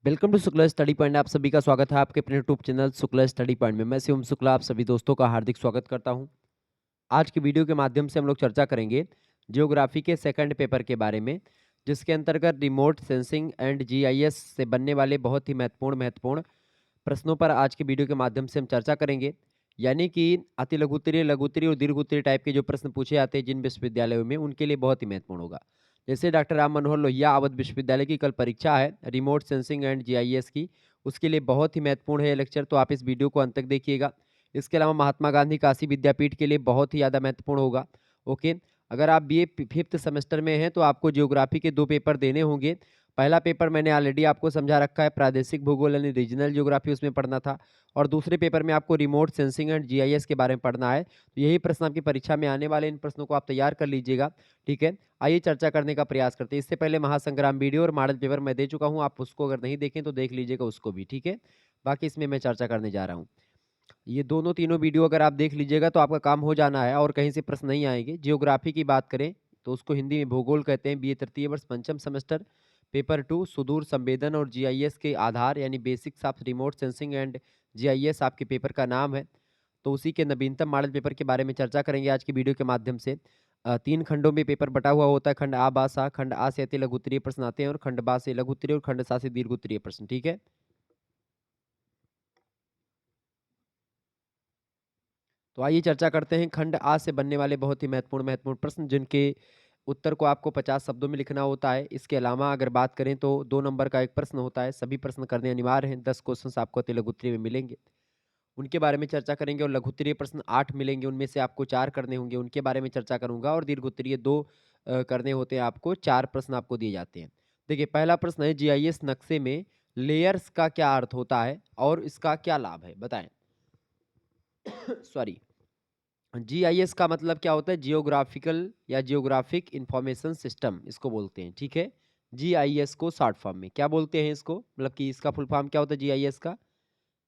Welcome to Shukla study point. आप सभी का स्वागत है आपके अपने YouTube channel Shukla study point में। मैं शिवम शुक्ला आप सभी दोस्तों का हार्दिक स्वागत करता हूं। आज की वीडियो के माध्यम से हम लोग चर्चा करेंगे जियोग्राफी के सेकंड पेपर के बारे में, जिसके अंतर्गत रिमोट सेंसिंग एंड जीआईएस से बनने वाले बहुत ही महत्वपूर्ण प्रश्नों पर आज की वीडियो के माध्यम से हम चर्चा करेंगे। यानी कि अति लघु उत्तरीय, लघु उत्तरीय और दीर्घ उत्तरीय टाइप के जो प्रश्न पूछे जाते हैं जिन विश्वविद्यालयों में, उनके लिए बहुत ही महत्वपूर्ण होगा। जैसे डॉक्टर राम मनोहर लोहिया अवध विश्वविद्यालय की कल परीक्षा है रिमोट सेंसिंग एंड जीआईएस की, उसके लिए बहुत ही महत्वपूर्ण है ये लेक्चर, तो आप इस वीडियो को अंत तक देखिएगा। इसके अलावा महात्मा गांधी काशी विद्यापीठ के लिए बहुत ही ज़्यादा महत्वपूर्ण होगा। ओके, अगर आप बीए फिफ्थ सेमेस्टर में हैं तो आपको जियोग्राफी के 2 पेपर देने होंगे। पहला पेपर मैंने ऑलरेडी आपको समझा रखा है, प्रादेशिक भूगोल यानी रीजनल ज्योग्राफी, उसमें पढ़ना था। और दूसरे पेपर में आपको रिमोट सेंसिंग एंड जीआईएस के बारे में पढ़ना है। तो यही प्रश्न आपकी परीक्षा में आने वाले, इन प्रश्नों को आप तैयार कर लीजिएगा। ठीक है, आइए चर्चा करने का प्रयास करते हैं। इससे पहले महासंग्राम वीडियो और मॉडल पेपर मैं दे चुका हूँ, आप उसको अगर नहीं देखें तो देख लीजिएगा उसको भी। ठीक है, बाकी इसमें मैं चर्चा करने जा रहा हूँ। ये दोनों तीनों वीडियो अगर आप देख लीजिएगा तो आपका काम हो जाना है और कहीं से प्रश्न नहीं आएंगे। जियोग्राफी की बात करें तो उसको हिंदी में भूगोल कहते हैं। बीए तृतीय वर्ष पंचम सेमेस्टर पेपर 2 सुदूर संवेदन और जीआईएस के आधार यानी basics of remote sensing and GIS आपके पेपर का नाम है। तो उसी के नवीनतम मॉडल पेपर के बारे में चर्चा करेंगे आज की वीडियो के माध्यम से। 3 खंडों में पेपर बटा हुआ होता है। खंड आ बा सा, खंड आ से अति लघु उत्तरीय प्रश्न आते हैं और खंड बा से लघु उत्तरीय और खंड सा से दीर्घ उत्तरीय प्रश्न। ठीक है, तो आइए चर्चा करते हैं खंड आज से बनने वाले बहुत ही महत्वपूर्ण प्रश्न, जिनके उत्तर को आपको 50 शब्दों में लिखना होता है। इसके अलावा अगर बात करें तो 2 नंबर का एक प्रश्न होता है, सभी प्रश्न करने अनिवार्य हैं। 10 क्वेश्चन आपको अति लघु उत्तरीय में मिलेंगे, उनके बारे में चर्चा करेंगे। और लघु उत्तरीय प्रश्न 8 मिलेंगे, उनमें से आपको 4 करने होंगे, उनके बारे में चर्चा करूंगा। और दीर्घ उत्तरीय 2 करने होते हैं आपको। 4 प्रश्न आपको दिए जाते हैं। देखिए, पहला प्रश्न है जीआईएस नक्शे में लेयर्स का क्या अर्थ होता है और इसका क्या लाभ है, बताएं। सॉरी, जीआईएस का मतलब क्या होता है? जियोग्राफिकल या जियोग्राफिक इंफॉर्मेशन सिस्टम इसको बोलते हैं। ठीक है, जीआईएस को शॉर्ट फॉर्म में क्या बोलते हैं इसको, मतलब कि इसका फुल फॉर्म क्या होता है जीआईएस का?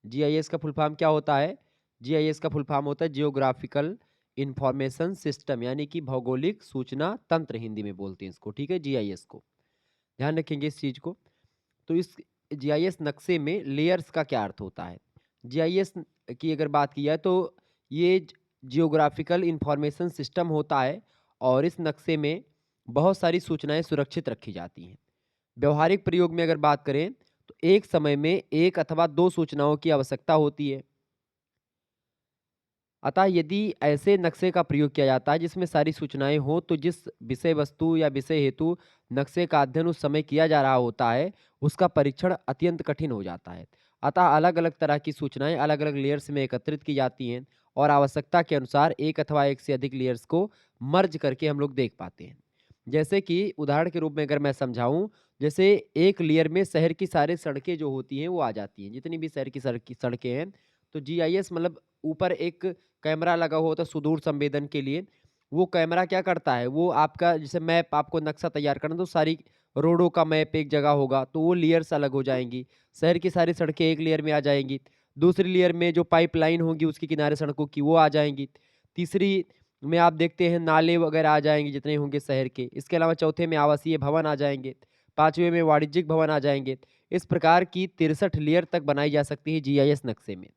जीआईएस का फुल फॉर्म क्या होता है? जीआईएस का फुल फॉर्म होता है जियोग्राफिकल इंफॉर्मेशन सिस्टम, यानी कि भौगोलिक सूचना तंत्र, हिंदी में बोलते हैं इसको। ठीक है, जीआईएस को ध्यान रखेंगे इस चीज को। तो इस जीआईएस नक्शे में लेयर्स का क्या अर्थ होता है? जीआईएस की अगर बात की जाए तो ये जियोग्राफिकल इंफॉर्मेशन सिस्टम होता है और इस नक्शे में बहुत सारी सूचनाएं सुरक्षित रखी जाती हैं। व्यवहारिक प्रयोग में अगर बात करें तो एक समय में एक अथवा दो सूचनाओं की आवश्यकता होती है। अतः यदि ऐसे नक्शे का प्रयोग किया जाता है जिसमें सारी सूचनाएं हो, तो जिस विषय वस्तु या विषय हेतु नक्शे का अध्ययन उस समय किया जा रहा होता है, उसका परीक्षण अत्यंत कठिन हो जाता है। अतः अलग अलग तरह की सूचनाएं अलग अलग लेयर्स में एकत्रित की जाती हैं और आवश्यकता के अनुसार एक अथवा एक से अधिक लेयर्स को मर्ज करके हम लोग देख पाते हैं। जैसे कि उदाहरण के रूप में अगर मैं समझाऊं, जैसे एक लेयर में शहर की सारी सड़कें जो होती हैं वो आ जाती हैं, जितनी भी शहर की सड़कें हैं। तो जीआईएस मतलब ऊपर एक कैमरा लगा हुआ होता है सुदूर संवेदन के लिए। वो कैमरा क्या करता है, वो आपका जैसे मैप, आपको नक्शा तैयार करना, तो सारी रोडों का मैप एक जगह होगा तो वो लेयर्स अलग हो जाएंगी। शहर की सारी सड़कें एक लेयर में आ जाएंगी। दूसरी लेयर में जो पाइपलाइन होगी उसके किनारे सड़कों की, वो आ जाएंगी। तीसरी में आप देखते हैं नाले वगैरह आ जाएंगे जितने होंगे शहर के। इसके अलावा चौथे में आवासीय भवन आ जाएंगे। पांचवें में वाणिज्यिक भवन आ जाएंगे। इस प्रकार की 63 लेयर तक बनाई जा सकती है जीआईएस नक्शे में।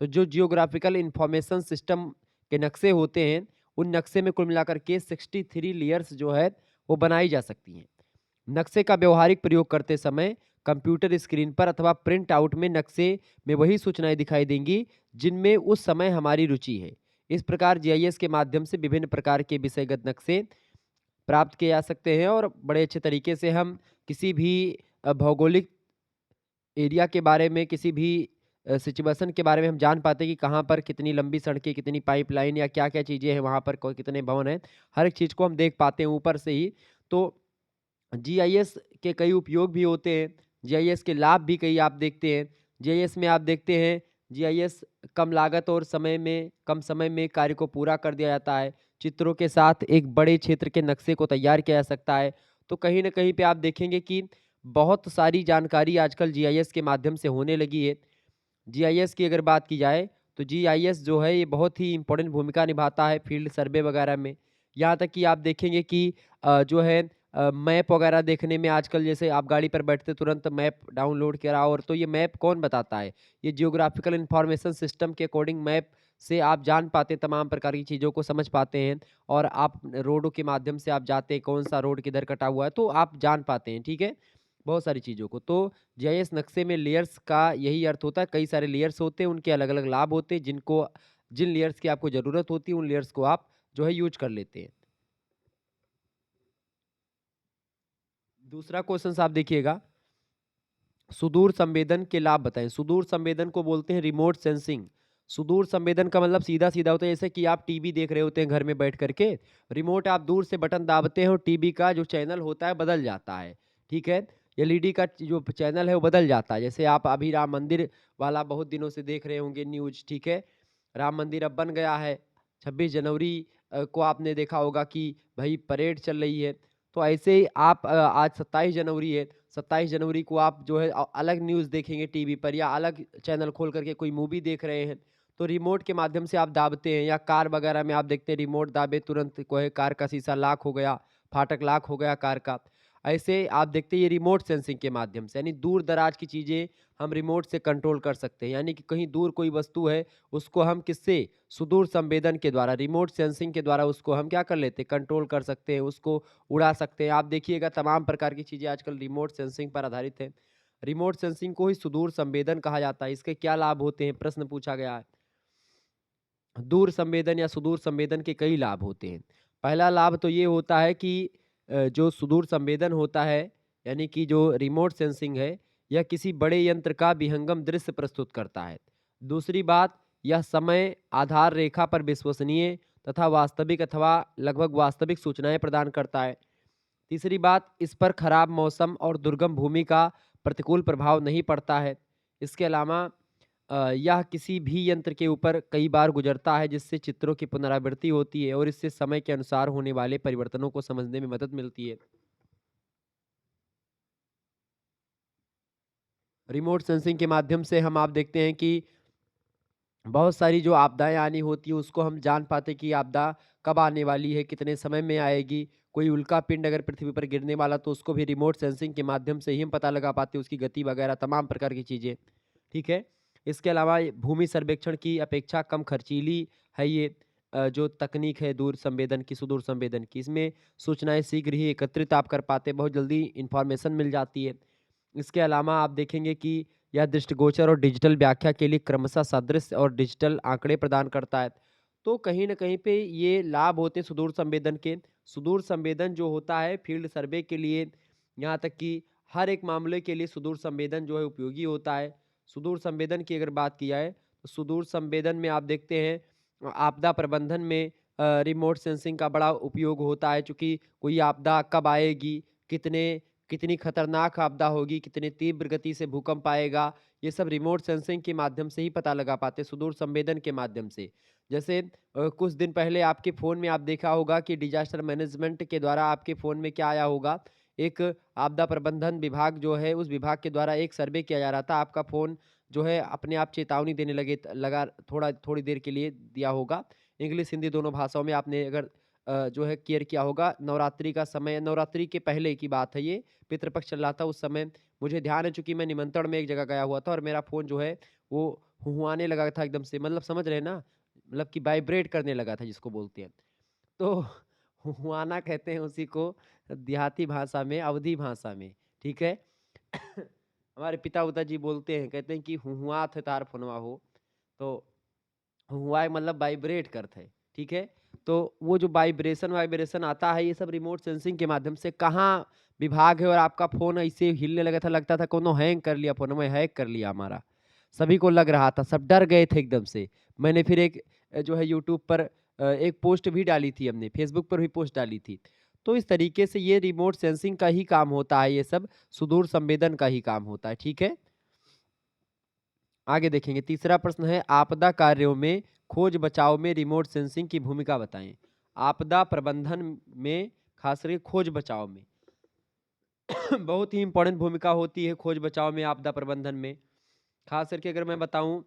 तो जो जियोग्राफिकल इंफॉर्मेशन सिस्टम के नक्शे होते हैं, उन नक्शे में कुल मिलाकर के 63 लेयर्स जो है वो बनाई जा सकती हैं। नक्शे का व्यवहारिक प्रयोग करते समय कंप्यूटर स्क्रीन पर अथवा प्रिंट आउट में नक्शे में वही सूचनाएं दिखाई देंगी जिनमें उस समय हमारी रुचि है। इस प्रकार जीआईएस के माध्यम से विभिन्न प्रकार के विषयगत नक्शे प्राप्त किए जा सकते हैं और बड़े अच्छे तरीके से हम किसी भी भौगोलिक एरिया के बारे में, किसी भी सिचुएशन के बारे में हम जान पाते हैं कि कहाँ पर कितनी लंबी सड़कें, कितनी पाइपलाइन या क्या-क्या चीज़ें हैं, वहाँ पर कितने भवन हैं। हर एक चीज़ को हम देख पाते हैं ऊपर से ही। तो जीआईएस के कई उपयोग भी होते हैं। जीआईएस के लाभ भी कई आप देखते हैं। जीआईएस में आप देखते हैं, जीआईएस कम लागत और कम समय में कार्य को पूरा कर दिया जाता है। चित्रों के साथ एक बड़े क्षेत्र के नक्शे को तैयार किया जा सकता है। तो कहीं न कहीं पे आप देखेंगे कि बहुत सारी जानकारी आजकल जीआईएस के माध्यम से होने लगी है। जीआईएस की अगर बात की जाए तो जीआईएस जो है ये बहुत ही इम्पोर्टेंट भूमिका निभाता है फील्ड सर्वे वगैरह में। यहाँ तक कि आप देखेंगे कि जो है मैप वगैरह देखने में आजकल जैसे आप गाड़ी पर बैठते तुरंत मैप डाउनलोड कराओ, और तो ये मैप कौन बताता है? ये जियोग्राफिकल इंफॉर्मेशन सिस्टम के अकॉर्डिंग मैप से आप जान पाते हैं, तमाम प्रकार की चीज़ों को समझ पाते हैं, और आप रोडों के माध्यम से आप जाते हैं, कौन-सा रोड किधर कटा हुआ है, तो आप जान पाते हैं, ठीक है? बहुत सारी चीज़ों को। तो जीआईएस नक्शे में लेयर्स का यही अर्थ होता है, कई सारे लेयर्स होते हैं, उनके अलग-अलग लाभ होते हैं, जिन लेयर्स की आपको ज़रूरत होती है, उन लेयर्स को आप जो है यूज़ कर लेते हैं। दूसरा क्वेश्चन आप देखिएगा, सुदूर संवेदन के लाभ बताएं। सुदूर संवेदन को बोलते हैं रिमोट सेंसिंग। सुदूर संवेदन का मतलब सीधा सीधा होता है, जैसे कि आप टीवी देख रहे होते हैं घर में बैठ करके, रिमोट आप दूर से बटन दाबते हैं और टीवी का जो चैनल होता है बदल जाता है, ठीक है? एलईडी का जो चैनल है वो बदल जाता है। जैसे आप अभी राम मंदिर वाला बहुत दिनों से देख रहे होंगे न्यूज, ठीक है? राम मंदिर अब बन गया है। 26 जनवरी को आपने देखा होगा कि भाई परेड चल रही है। तो ऐसे ही आप आज 27 जनवरी है, 27 जनवरी को आप जो है अलग न्यूज़ देखेंगे टीवी पर, या अलग चैनल खोल करके कोई मूवी देख रहे हैं, तो रिमोट के माध्यम से आप दाबते हैं, या कार वगैरह में आप देखते हैं रिमोट दाबे तुरंत कोई कार का शीशा लॉक हो गया, फाटक लॉक हो गया कार का। ऐसे आप देखते हैं ये रिमोट सेंसिंग के माध्यम से, यानी दूर दराज की चीज़ें हम रिमोट से कंट्रोल कर सकते हैं, यानी कि कहीं दूर कोई वस्तु है, उसको हम किससे, सुदूर संवेदन के द्वारा, रिमोट सेंसिंग के द्वारा उसको हम क्या कर लेते हैं, कंट्रोल कर सकते हैं, उसको उड़ा सकते हैं। आप देखिएगा तमाम प्रकार की चीज़ें आजकल रिमोट सेंसिंग पर आधारित है। रिमोट सेंसिंग को ही सुदूर संवेदन कहा जाता है। इसके क्या लाभ होते हैं, प्रश्न पूछा गया है। दूर संवेदन या सुदूर संवेदन के कई लाभ होते हैं। पहला लाभ तो ये होता है कि जो सुदूर संवेदन होता है, यानी कि जो रिमोट सेंसिंग है, यह किसी बड़े यंत्र का विहंगम दृश्य प्रस्तुत करता है। दूसरी बात, यह समय आधार रेखा पर विश्वसनीय तथा वास्तविक अथवा लगभग वास्तविक सूचनाएं प्रदान करता है। तीसरी बात, इस पर खराब मौसम और दुर्गम भूमि का प्रतिकूल प्रभाव नहीं पड़ता है। इसके अलावा यह किसी भी यंत्र के ऊपर कई बार गुजरता है, जिससे चित्रों की पुनरावृत्ति होती है और इससे समय के अनुसार होने वाले परिवर्तनों को समझने में मदद मिलती है। रिमोट सेंसिंग के माध्यम से हम आप देखते हैं कि बहुत सारी जो आपदाएँ आनी होती हैं, उसको हम जान पाते कि आपदा कब आने वाली है, कितने समय में आएगी। कोई उल्कापिंड अगर पृथ्वी पर गिरने वाला, तो उसको भी रिमोट सेंसिंग के माध्यम से ही हम पता लगा पाते हैं, उसकी गति वगैरह तमाम प्रकार की चीज़ें, ठीक है? इसके अलावा ये भूमि सर्वेक्षण की अपेक्षा कम खर्चीली है ये जो तकनीक है दूर संवेदन की, सुदूर संवेदन की। इसमें सूचनाएँ शीघ्र ही एकत्रित आप कर पाते हैं, बहुत जल्दी इन्फॉर्मेशन मिल जाती है। इसके अलावा आप देखेंगे कि यह दृष्टिगोचर और डिजिटल व्याख्या के लिए क्रमशः सदृश और डिजिटल आंकड़े प्रदान करता है। तो कहीं न कहीं पे ये लाभ होते हैं सुदूर संवेदन के। सुदूर संवेदन जो होता है फील्ड सर्वे के लिए, यहाँ तक कि हर एक मामले के लिए सुदूर संवेदन जो है उपयोगी होता है। सुदूर संवेदन की अगर बात की जाए, तो सुदूर संवेदन में आप देखते हैं आपदा प्रबंधन में रिमोट सेंसिंग का बड़ा उपयोग होता है, चूँकि कोई आपदा कब आएगी, कितने कितनी खतरनाक आपदा होगी, कितनी तीव्र गति से भूकंप आएगा, ये सब रिमोट सेंसिंग के माध्यम से ही पता लगा पाते हैं, सुदूर संवेदन के माध्यम से। जैसे कुछ दिन पहले आपके फ़ोन में आप देखा होगा कि डिज़ास्टर मैनेजमेंट के द्वारा आपके फ़ोन में क्या आया होगा, एक आपदा प्रबंधन विभाग जो है, उस विभाग के द्वारा एक सर्वे किया जा रहा था। आपका फ़ोन जो है अपने आप चेतावनी देने लगा, थोड़ी देर के लिए दिया होगा। इंग्लिश, हिंदी दोनों भाषाओं में आपने अगर जो है केयर किया होगा। नवरात्रि का समय, नवरात्रि के पहले की बात है ये, पितृपक्ष चल रहा था उस समय। मुझे ध्यान है चूँकि मैं निमंत्रण में एक जगह गया हुआ था और मेरा फ़ोन जो है वो हुहुआने लगा था एकदम से, मतलब समझ रहे हैं ना? मतलब कि वाइब्रेट करने लगा था जिसको बोलते हैं। तो हुहुआना कहते हैं उसी को देहाती भाषा में, अवधी भाषा में, ठीक है? हमारे पिता-उता जी बोलते हैं, कहते हैं कि हुहुआत है तार फ़ोनवा हो। तो हुआ मतलब वाइब्रेट करता है, ठीक है? तो वो जो वाइब्रेशन वाइब्रेशन आता है, ये सब रिमोट सेंसिंग के माध्यम से कहाँ विभाग है, और आपका फ़ोन ऐसे हिलने लगा था, लगता था कोनो हैंग कर लिया, फ़ोनवा हैक कर लिया हमारा। सभी को लग रहा था, सब डर गए थे एकदम से। मैंने फिर एक जो है यूट्यूब पर एक पोस्ट भी डाली थी हमने, फेसबुक पर भी पोस्ट डाली थी। तो इस तरीके से ये रिमोट सेंसिंग का ही काम होता है, ये सब सुदूर संवेदन का ही काम होता है, ठीक है? आगे देखेंगे, तीसरा प्रश्न है आपदा कार्यों में खोज बचाव में रिमोट सेंसिंग की भूमिका बताएं। आपदा प्रबंधन में खास करके खोज बचाव में बहुत ही इंपॉर्टेंट भूमिका होती है खोज बचाव में, आपदा प्रबंधन में। खास करके अगर मैं बताऊं,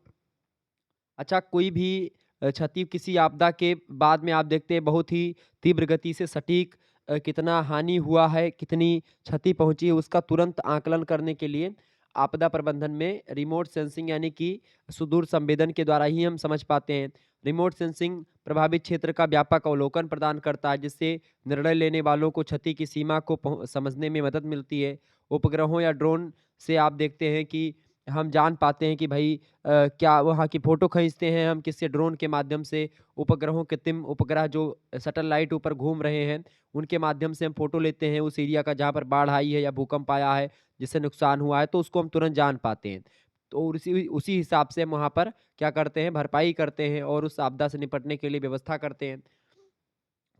अच्छा कोई भी क्षति किसी आपदा के बाद में आप देखते हैं बहुत ही तीव्र गति से सटीक कितना हानि हुआ है, कितनी क्षति पहुँची है, उसका तुरंत आकलन करने के लिए आपदा प्रबंधन में रिमोट सेंसिंग यानी कि सुदूर संवेदन के द्वारा ही हम समझ पाते हैं। रिमोट सेंसिंग प्रभावित क्षेत्र का व्यापक अवलोकन प्रदान करता है, जिससे निर्णय लेने वालों को क्षति की सीमा को समझने में मदद मिलती है। उपग्रहों या ड्रोन से आप देखते हैं कि हम जान पाते हैं कि भई क्या वहाँ की फ़ोटो खींचते हैं हम किससे ड्रोन के माध्यम से, उपग्रहों कृत्रिम उपग्रह जो सैटेलाइट ऊपर घूम रहे हैं, उनके माध्यम से हम फ़ोटो लेते हैं उस एरिया का जहाँ पर बाढ़ आई है या भूकंप आया है, जिससे नुकसान हुआ है, तो उसको हम तुरंत जान पाते हैं। तो और उसी उसी हिसाब से हम वहाँ पर क्या करते हैं, भरपाई करते हैं और उस आपदा से निपटने के लिए व्यवस्था करते हैं।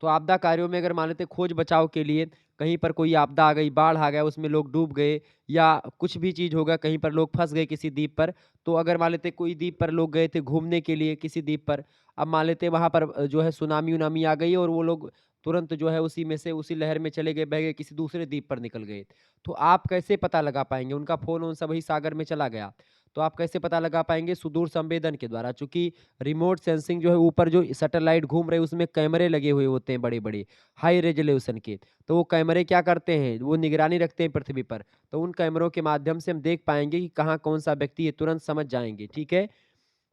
तो आपदा कार्यों में अगर मान लेते हैं खोज बचाव के लिए कहीं पर कोई आपदा आ गई, बाढ़ आ गया, उसमें लोग डूब गए या कुछ भी चीज़ हो गया, कहीं पर लोग फँस गए किसी द्वीप पर, तो अगर मान लेते हैं कोई द्वीप पर लोग गए थे घूमने के लिए किसी द्वीप पर, अब मान लेते हैं वहाँ पर जो है सुनामी-वुनामी आ गई और वो लोग तुरंत जो है उसी में से उसी लहर में चले गए, बह गए, किसी दूसरे द्वीप पर निकल गए। तो आप कैसे पता लगा पाएँगे? उनका फ़ोन-वोन सब वही सागर में चला गया। तो आप कैसे पता लगा पाएँगे? सुदूर संवेदन के द्वारा, चूँकि रिमोट सेंसिंग जो है ऊपर जो सैटेलाइट घूम रहे हैं उसमें कैमरे लगे हुए होते हैं बड़े-बड़े, हाई रेज़ोल्यूशन के। तो वो कैमरे क्या करते हैं, वो निगरानी रखते हैं पृथ्वी पर। तो उन कैमरों के माध्यम से हम देख पाएँगे कि कहाँ कौन-सा व्यक्ति है, तुरंत समझ जाएँगे, ठीक है?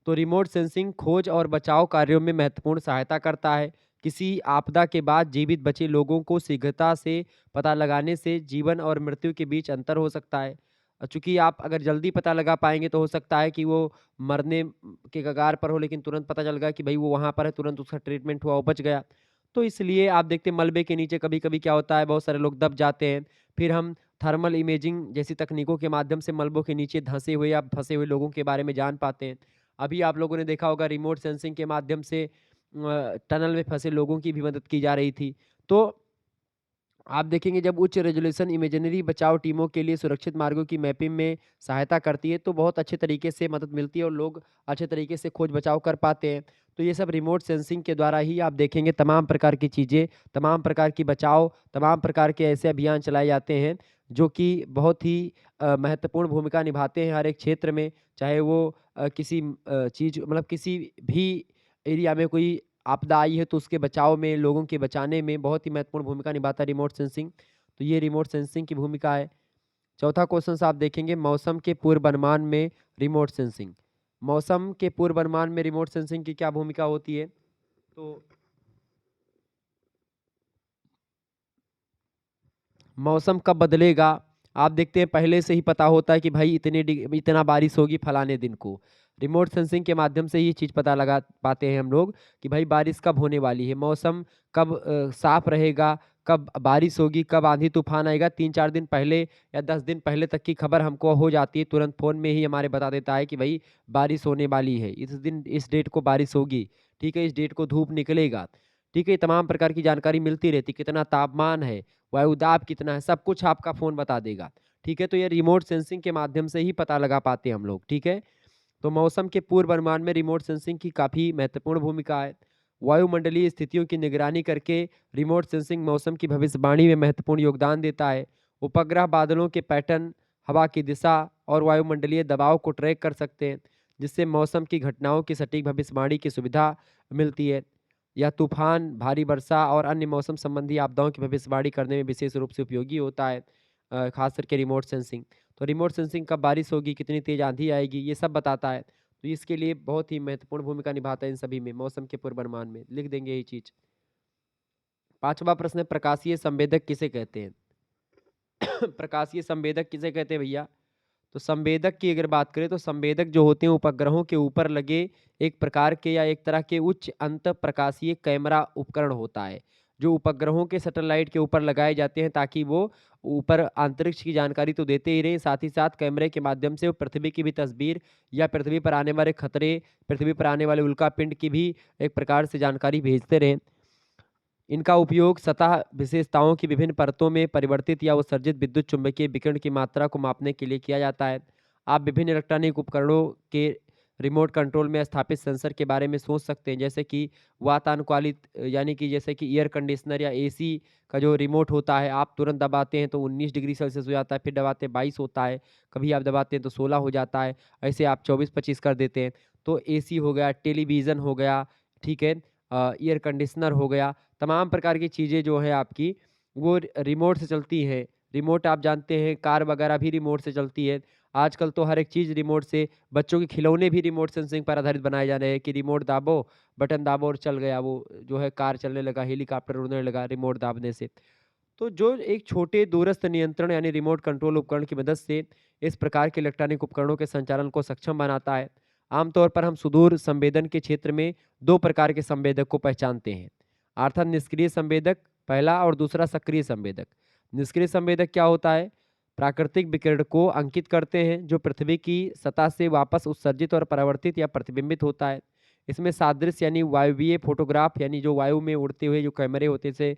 तो रिमोट सेंसिंग खोज और बचाव कार्यों में महत्वपूर्ण सहायता करता है। किसी आपदा के बाद जीवित बचे लोगों को शीघ्रता से पता लगाने से जीवन और मृत्यु के बीच अंतर हो सकता है। चूँकि आप अगर जल्दी पता लगा पाएँगे तो हो सकता है कि वो मरने के कगार पर हो लेकिन तुरंत पता चल गया कि भई वो वहाँ पर है, तुरंत उसका ट्रीटमेंट हुआ, वो बच गया। तो इसलिए आप देखते हैं मलबे के नीचे कभी-कभी क्या होता है बहुत सारे लोग दब जाते हैं। फिर हम थर्मल इमेजिंग जैसी तकनीकों के माध्यम से मलबों के नीचे धँसे हुए या फँसे हुए लोगों के बारे में जान पाते हैं। अभी आप लोगों ने देखा होगा रिमोट सेंसिंग के माध्यम से टनल में फँसे लोगों की भी मदद की जा रही थी। तो आप देखेंगे जब उच्च रेज़ोल्यूशन इमेजिनरी बचाव टीमों के लिए सुरक्षित मार्गों की मैपिंग में सहायता करती है, तो बहुत अच्छे तरीके से मदद मिलती है और लोग अच्छे तरीके से खोज बचाव कर पाते हैं। तो ये सब रिमोट सेंसिंग के द्वारा ही आप देखेंगे तमाम प्रकार की चीज़ें, तमाम प्रकार की बचाव, तमाम प्रकार के ऐसे अभियान चलाए जाते हैं, जो कि बहुत ही महत्वपूर्ण भूमिका निभाते हैं हर एक क्षेत्र में, चाहे वो किसी चीज़ मतलब किसी भी एरिया में कोई आपदा आई है तो उसके बचाव में, लोगों के बचाने में बहुत ही महत्वपूर्ण भूमिका निभाता है रिमोट सेंसिंग। तो ये रिमोट सेंसिंग की भूमिका है। चौथा क्वेश्चन आप देखेंगे मौसम के पूर्वानुमान में रिमोट सेंसिंग। मौसम के पूर्वानुमान में रिमोट सेंसिंग की क्या भूमिका होती है? तो मौसम कब बदलेगा? आप देखते हैं पहले से ही पता होता है कि भाई इतना बारिश होगी फलाने दिन को। रिमोट सेंसिंग के माध्यम से ये चीज़ पता लगा पाते हैं हम लोग कि भाई बारिश कब होने वाली है, मौसम कब साफ़ रहेगा, कब बारिश होगी, कब आंधी-तूफ़ान आएगा, 3-4 दिन पहले या 10 दिन पहले तक की खबर हमको हो जाती है, तुरंत फ़ोन में ही हमारे बता देता है कि भई बारिश होने वाली है, इस दिन इस डेट को बारिश होगी, ठीक है, इस डेट को धूप निकलेगा, ठीक है, तमाम प्रकार की जानकारी मिलती रहती है, कितना तापमान है, वायुदाब कितना है, सब कुछ आपका फ़ोन बता देगा। ठीक है? तो ये रिमोट सेंसिंग के माध्यम से ही पता लगा पाते हैं हम लोग, ठीक है? तो मौसम के पूर्वानुमान में रिमोट सेंसिंग की काफ़ी महत्वपूर्ण भूमिका है। वायुमंडलीय स्थितियों की निगरानी करके रिमोट सेंसिंग मौसम की भविष्यवाणी में महत्वपूर्ण योगदान देता है। उपग्रह बादलों के पैटर्न, हवा की दिशा और वायुमंडलीय दबाव को ट्रैक कर सकते हैं, जिससे मौसम की घटनाओं की सटीक भविष्यवाणी की सुविधा मिलती है। या तूफ़ान, भारी वर्षा और अन्य मौसम संबंधी आपदाओं की भविष्यवाणी करने में विशेष रूप से उपयोगी होता है, ख़ास करके रिमोट सेंसिंग। तो रिमोट सेंसिंग कब बारिश होगी, कितनी तेज़ आँधी आएगी, ये सब बताता है। तो इसके लिए बहुत ही महत्वपूर्ण भूमिका निभाता है इन सभी में, मौसम के पूर्वानुमान में। लिख देंगे ये चीज़। 5वाँ प्रश्न है प्रकाशीय संवेदक किसे कहते हैं? प्रकाशीय संवेदक किसे कहते हैं भैया? तो संवेदक की अगर बात करें तो संवेदक जो होते हैं उपग्रहों के ऊपर लगे एक प्रकार के या एक तरह के उच्च अंत प्रकाशीय कैमरा उपकरण होता है, जो उपग्रहों के सैटेलाइट के ऊपर लगाए जाते हैं ताकि वो ऊपर अंतरिक्ष की जानकारी तो देते ही रहें, साथ ही साथ कैमरे के माध्यम से वो पृथ्वी की भी तस्वीर या पृथ्वी पर आने वाले खतरे, पृथ्वी पर आने वाले उल्कापिंड की भी एक प्रकार से जानकारी भेजते रहें। इनका उपयोग सतह विशेषताओं की विभिन्न परतों में परिवर्तित या उत्सर्जित विद्युत चुम्बकीय विकिरण की मात्रा को मापने के लिए किया जाता है। आप विभिन्न इलेक्ट्रॉनिक उपकरणों के रिमोट कंट्रोल में स्थापित सेंसर के बारे में सोच सकते हैं, जैसे कि वातानुकूलित यानी कि जैसे कि एयर कंडीशनर या एसी का जो रिमोट होता है, आप तुरंत दबाते हैं तो 19 डिग्री सेल्सियस हो जाता है, फिर दबाते हैं 22 होता है, कभी आप दबाते हैं तो 16 हो जाता है, ऐसे आप 24-25 कर देते हैं। तो एसी हो गया, टेलीविज़न हो गया, ठीक है? एयर कंडीशनर हो गया, तमाम प्रकार की चीज़ें जो है आपकी वो रिमोट से चलती हैं। रिमोट आप जानते हैं कार वगैरह भी रिमोट से चलती है। आजकल तो हर एक चीज़ रिमोट से बच्चों के खिलौने भी रिमोट सेंसिंग पर आधारित बनाए जा रहे हैं कि रिमोट दाबो, बटन दाबो और चल गया वो जो है कार चलने लगा, हेलीकॉप्टर उड़ने लगा रिमोट दाबने से। तो जो एक छोटे दूरस्थ नियंत्रण यानी रिमोट कंट्रोल उपकरण की मदद से इस प्रकार के इलेक्ट्रॉनिक उपकरणों के संचालन को सक्षम बनाता है। आमतौर पर हम सुदूर संवेदन के क्षेत्र में 2 प्रकार के संवेदक को पहचानते हैं, अर्थात निष्क्रिय संवेदक पहला और दूसरा सक्रिय संवेदक। निष्क्रिय संवेदक क्या होता है? प्राकृतिक विकिरण को अंकित करते हैं जो पृथ्वी की सतह से वापस उत्सर्जित और परावर्तित या प्रतिबिंबित होता है। इसमें सादृश्य यानी वायवीय फोटोग्राफ यानी जो वायु में उड़ते हुए जो कैमरे होते थे,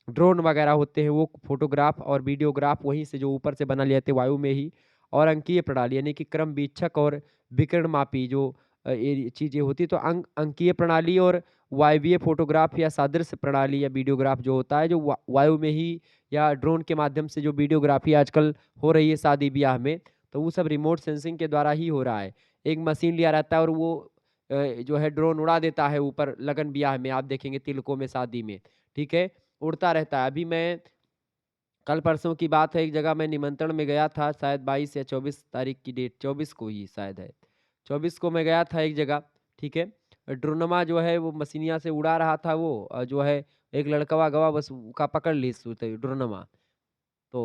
ड्रोन वगैरह होते हैं वो फ़ोटोग्राफ और वीडियोग्राफ वहीं से जो ऊपर से बना लिए जाते हैं वायु में ही। और अंकीय प्रणाली यानी कि क्रम वीक्षक और विकिरणमापी जो ये चीज़ें होती हैं तो अंकीय प्रणाली और वायवीय फ़ोटोग्राफ या सादृश्य प्रणाली या वीडियोग्राफ जो होता है जो वायु में ही या ड्रोन के माध्यम से जो वीडियोग्राफी आजकल हो रही है शादी-ब्याह में, तो वो सब रिमोट सेंसिंग के द्वारा ही हो रहा है। एक मशीन लिया रहता है और वो जो है ड्रोन उड़ा देता है ऊपर लगन ब्याह में, आप देखेंगे तिलकों में, शादी में, ठीक है? उड़ता रहता है। अभी मैं कल परसों की बात है एक जगह मैं निमंत्रण में गया था शायद 22 या 24 तारीख की डेट 24 को ही शायद है। 24 को मैं गया था एक जगह, ठीक है? ड्रोनमा जो है वो मशीनिया से उड़ा रहा था वो जो है एक लड़कवा गवा बस का पकड़ ली सुते ड्रोनमा। तो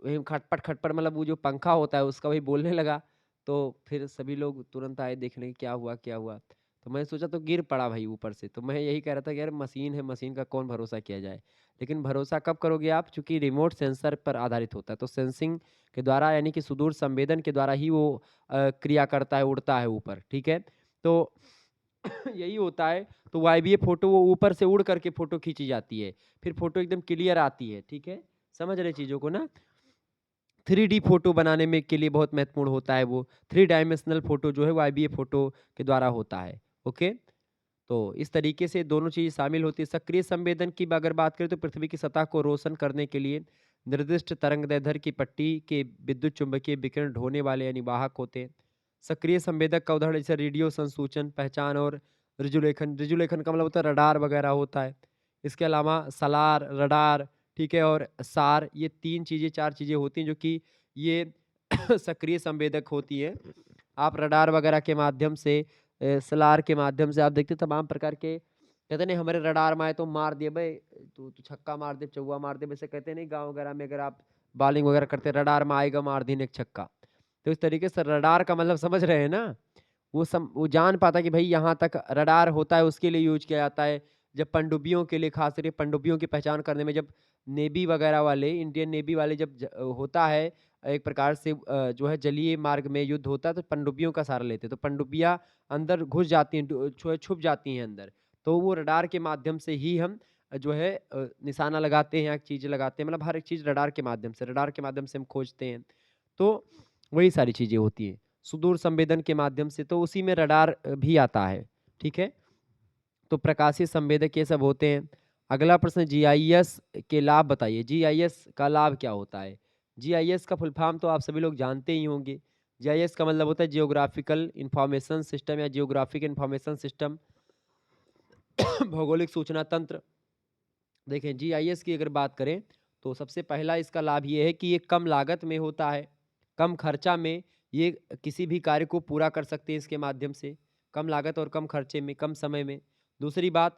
वही खटपट-खटपट मतलब वो जो पंखा होता है उसका वही बोलने लगा, तो फिर सभी लोग तुरंत आए देखने क्या हुआ, क्या हुआ? तो मैंने सोचा तो गिर पड़ा भाई ऊपर से, तो मैं यही कह रहा था कि यार मशीन है, मशीन का कौन भरोसा किया जाए? लेकिन भरोसा कब करोगे आप? चूँकि रिमोट सेंसर पर आधारित होता है, तो सेंसिंग के द्वारा यानी कि सुदूर संवेदन के द्वारा ही वो क्रिया करता है, उड़ता है ऊपर, ठीक है? तो यही होता है, तो वायवीय फ़ोटो वो ऊपर से उड़ करके फ़ोटो खींची जाती है, फिर फ़ोटो एकदम क्लियर आती है, ठीक है? समझ रहे चीज़ों को ना? 3D फ़ोटो बनाने में के लिए बहुत महत्वपूर्ण होता है वो। 3 डायमेंशनल फ़ोटो जो है वो आईबीए फ़ोटो के द्वारा होता है। ओके? तो इस तरीके से दोनों चीज़ शामिल होती है। सक्रिय संवेदन की अगर बात करें तो पृथ्वी की सतह को रोशन करने के लिए निर्दिष्ट तरंगदैर्ध्य की पट्टी के विद्युत चुम्बकीय विकिरण ढोने वाले यानी वाहक होते हैं। सक्रिय संवेदक का उदाहरण जैसे रेडियो संसूचन, पहचान और रिज़ोल्यूशन रिज़ोल्यूशन का मतलब होता है रडार वगैरह होता है। इसके अलावा सलार, रडार, ठीक है? और सार ये 3 चीज़ें 4 चीज़ें होती हैं जो कि ये सक्रिय संवेदक होती हैं। आप रडार वगैरह के माध्यम से सलार के माध्यम से आप देखते तमाम प्रकार के कहते नहीं हमारे रडार में आए तो मार दिए बे तू छक्का मार दे, चौवा मार दे वैसे कहते नहीं गाँव वगैरह में अगर आप बॉलिंग वगैरह करते रडार में आएगा मार देने एक छक्का। तो इस तरीके से रडार का मतलब समझ रहे हैं ना? वो जान पाता है कि भई यहाँ तक रडार होता है उसके लिए यूज़ किया जाता है। जब पनडुब्बियों के लिए ख़ास करके पनडुब्बियों की पहचान करने में जब नेवी वगैरह वाले इंडियन नेवी वाले जब होता है एक प्रकार से जो है जलीय मार्ग में युद्ध होता है तो पनडुब्बियों का सहारा लेते हैं। तो पनडुब्बियाँ अंदर घुस जाती हैं छुप जाती हैं अंदर। तो वो रडार के माध्यम से ही हम जो है निशाना लगाते हैं या चीज़ें लगाते हैं मतलब हर एक चीज़ रडार के माध्यम से हम खोजते हैं। तो वही सारी चीज़ें होती हैं। सुदूर संवेदन के माध्यम से तो उसी में रडार भी आता है, ठीक है? तो प्रकाशीय संवेदक ये सब होते हैं। अगला प्रश्न जीआईएस के लाभ बताइए। जीआईएस का लाभ क्या होता है? जीआईएस का फुल फॉर्म तो आप सभी लोग जानते ही होंगे। जीआईएस का मतलब होता है जियोग्राफिकल इन्फॉर्मेशन सिस्टम या जियोग्राफिक इन्फॉर्मेशन सिस्टम भौगोलिक सूचना तंत्र। देखें जीआईएस की अगर बात करें तो सबसे पहला इसका लाभ ये है कि ये कम लागत में होता है, कम खर्चा में ये किसी भी कार्य को पूरा कर सकते हैं इसके माध्यम से, कम लागत और कम खर्चे में, कम समय में। दूसरी बात,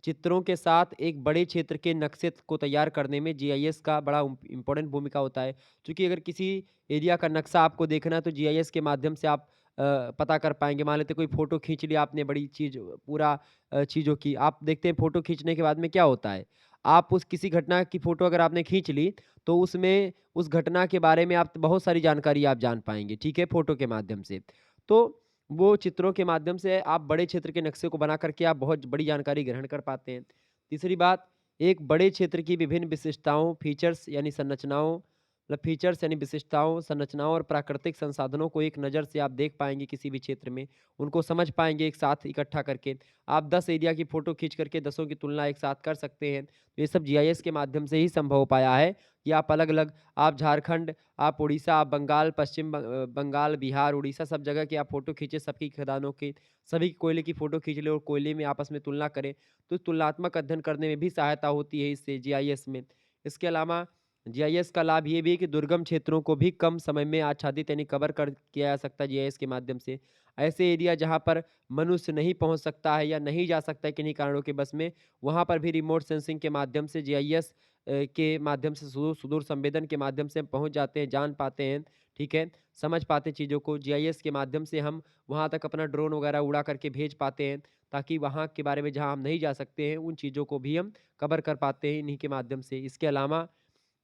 चित्रों के साथ एक बड़े क्षेत्र के नक्शे को तैयार करने में जीआईएस का बड़ा इम्पोर्टेंट भूमिका होता है। क्योंकि अगर किसी एरिया का नक्शा आपको देखना है तो जीआईएस के माध्यम से आप पता कर पाएँगे। मान लेते कोई फ़ोटो खींच लिया आपने बड़ी चीज़ पूरा चीज़ों की, आप देखते हैं फ़ोटो खींचने के बाद में क्या होता है? आप उस किसी घटना की फ़ोटो अगर आपने खींच ली, तो उसमें उस घटना के बारे में आप बहुत सारी जानकारी आप जान पाएँगे, ठीक है? फ़ोटो के माध्यम से। तो वो चित्रों के माध्यम से आप बड़े क्षेत्र के नक्शे को बना कर के आप बहुत बड़ी जानकारी ग्रहण कर पाते हैं। तीसरी बात, एक बड़े क्षेत्र की विभिन्न विशेषताओं, फीचर्स यानी संरचनाओं मतलब फीचर्स यानी विशेषताओं, संरचनाओं और प्राकृतिक संसाधनों को एक नज़र से आप देख पाएँगे किसी भी क्षेत्र में, उनको समझ पाएँगे एक साथ इकट्ठा करके। आप 10 एरिया की फ़ोटो खींच करके 10 की तुलना एक साथ कर सकते हैं। ये सब जीआईएस के माध्यम से ही संभव हो पाया है कि आप अलग-अलग आप झारखंड, आप उड़ीसा, आप बंगाल, बंगाल, बिहार, उड़ीसा सब जगह की आप फ़ोटो खींचे सबकी खदानों की, सभी कोयले की फ़ोटो खींच लें और कोयले में आपस में तुलना करें, तो तुलनात्मक अध्ययन करने में भी सहायता होती है इससे जीआईएस में। इसके अलावा जीआईएस का लाभ ये भी है कि दुर्गम क्षेत्रों को भी कम समय में आच्छादित यानी कवर कर किया जा सकता है जीआईएस के माध्यम से। ऐसे एरिया जहाँ पर मनुष्य नहीं पहुँच सकता है या नहीं जा सकता है किन्हीं कारणों के बस में, वहाँ पर भी रिमोट सेंसिंग के माध्यम से जीआईएस के माध्यम से सुदूर सुदूर संवेदन के माध्यम से हम पहुँच जाते हैं, जान पाते हैं, ठीक है? समझ पाते हैं चीज़ों को। जीआईएस के माध्यम से हम वहाँ तक अपना ड्रोन वगैरह उड़ा करके भेज पाते हैं, ताकि वहाँ के बारे में जहाँ हम नहीं जा सकते हैं, उन चीज़ों को भी हम कवर कर पाते हैं इन्हीं के माध्यम से। इसके अलावा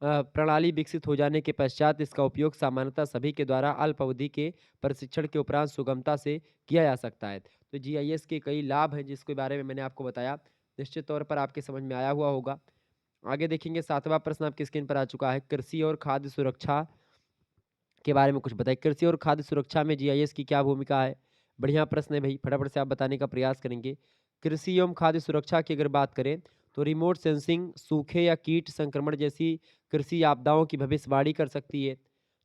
प्रणाली विकसित हो जाने के पश्चात इसका उपयोग सामान्यतः सभी के द्वारा अल्प अवधि के प्रशिक्षण के उपरांत सुगमता से किया जा सकता है। तो जीआईएस के कई लाभ हैं जिसके बारे में मैंने आपको बताया। निश्चित तौर पर आपके समझ में आया हुआ होगा। आगे देखेंगे 7वां प्रश्न आपकी स्क्रीन पर आ चुका है। कृषि और खाद्य सुरक्षा के बारे में कुछ बताइए। कृषि और खाद्य सुरक्षा में जीआईएस की क्या भूमिका है? बढ़िया प्रश्न है भई, फटाफट से आप बताने का प्रयास करेंगे। कृषि एवं खाद्य सुरक्षा की अगर बात करें, तो रिमोट सेंसिंग सूखे या कीट संक्रमण जैसी कृषि आपदाओं की भविष्यवाणी कर सकती है,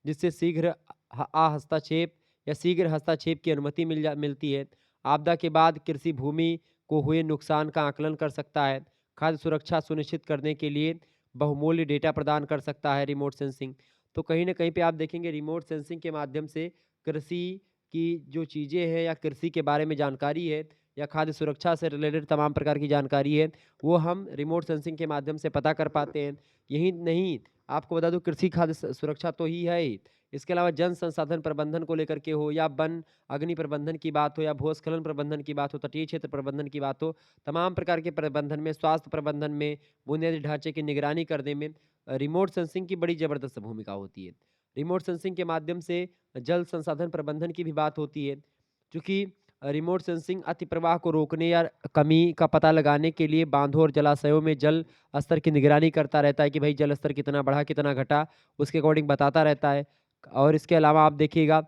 जिससे शीघ्र हस्तक्षेप या शीघ्र हस्तक्षेप की अनुमति मिलती है। आपदा के बाद कृषि भूमि को हुए नुकसान का आकलन कर सकता है। खाद्य सुरक्षा सुनिश्चित करने के लिए बहुमूल्य डेटा प्रदान कर सकता है रिमोट सेंसिंग। तो कहीं न कहीं पे आप देखेंगे रिमोट सेंसिंग के माध्यम से कृषि की जो चीज़ें हैं या कृषि के बारे में जानकारी है या खाद्य सुरक्षा से रिलेटेड तमाम प्रकार की जानकारी है, वो हम रिमोट सेंसिंग के माध्यम से पता कर पाते हैं। यही नहीं, आपको बता दूँ कृषि खाद्य सुरक्षा तो ही है ही, इसके अलावा जन संसाधन प्रबंधन को लेकर के हो या वन अग्नि प्रबंधन की बात हो या भूस्खलन प्रबंधन की बात हो, तटीय क्षेत्र प्रबंधन की बात हो, तमाम प्रकार के प्रबंधन में, स्वास्थ्य प्रबंधन में, बुनियादी ढांचे की निगरानी करने में रिमोट सेंसिंग की बड़ी ज़बरदस्त भूमिका होती है। रिमोट सेंसिंग के माध्यम से जल संसाधन प्रबंधन की भी बात होती है, चूँकि रिमोट सेंसिंग अतिप्रवाह को रोकने या कमी का पता लगाने के लिए बाँधों और जलाशयों में जल स्तर की निगरानी करता रहता है कि भाई जल स्तर कितना बढ़ा, कितना घटा, उसके अकॉर्डिंग बताता रहता है। और इसके अलावा आप देखिएगा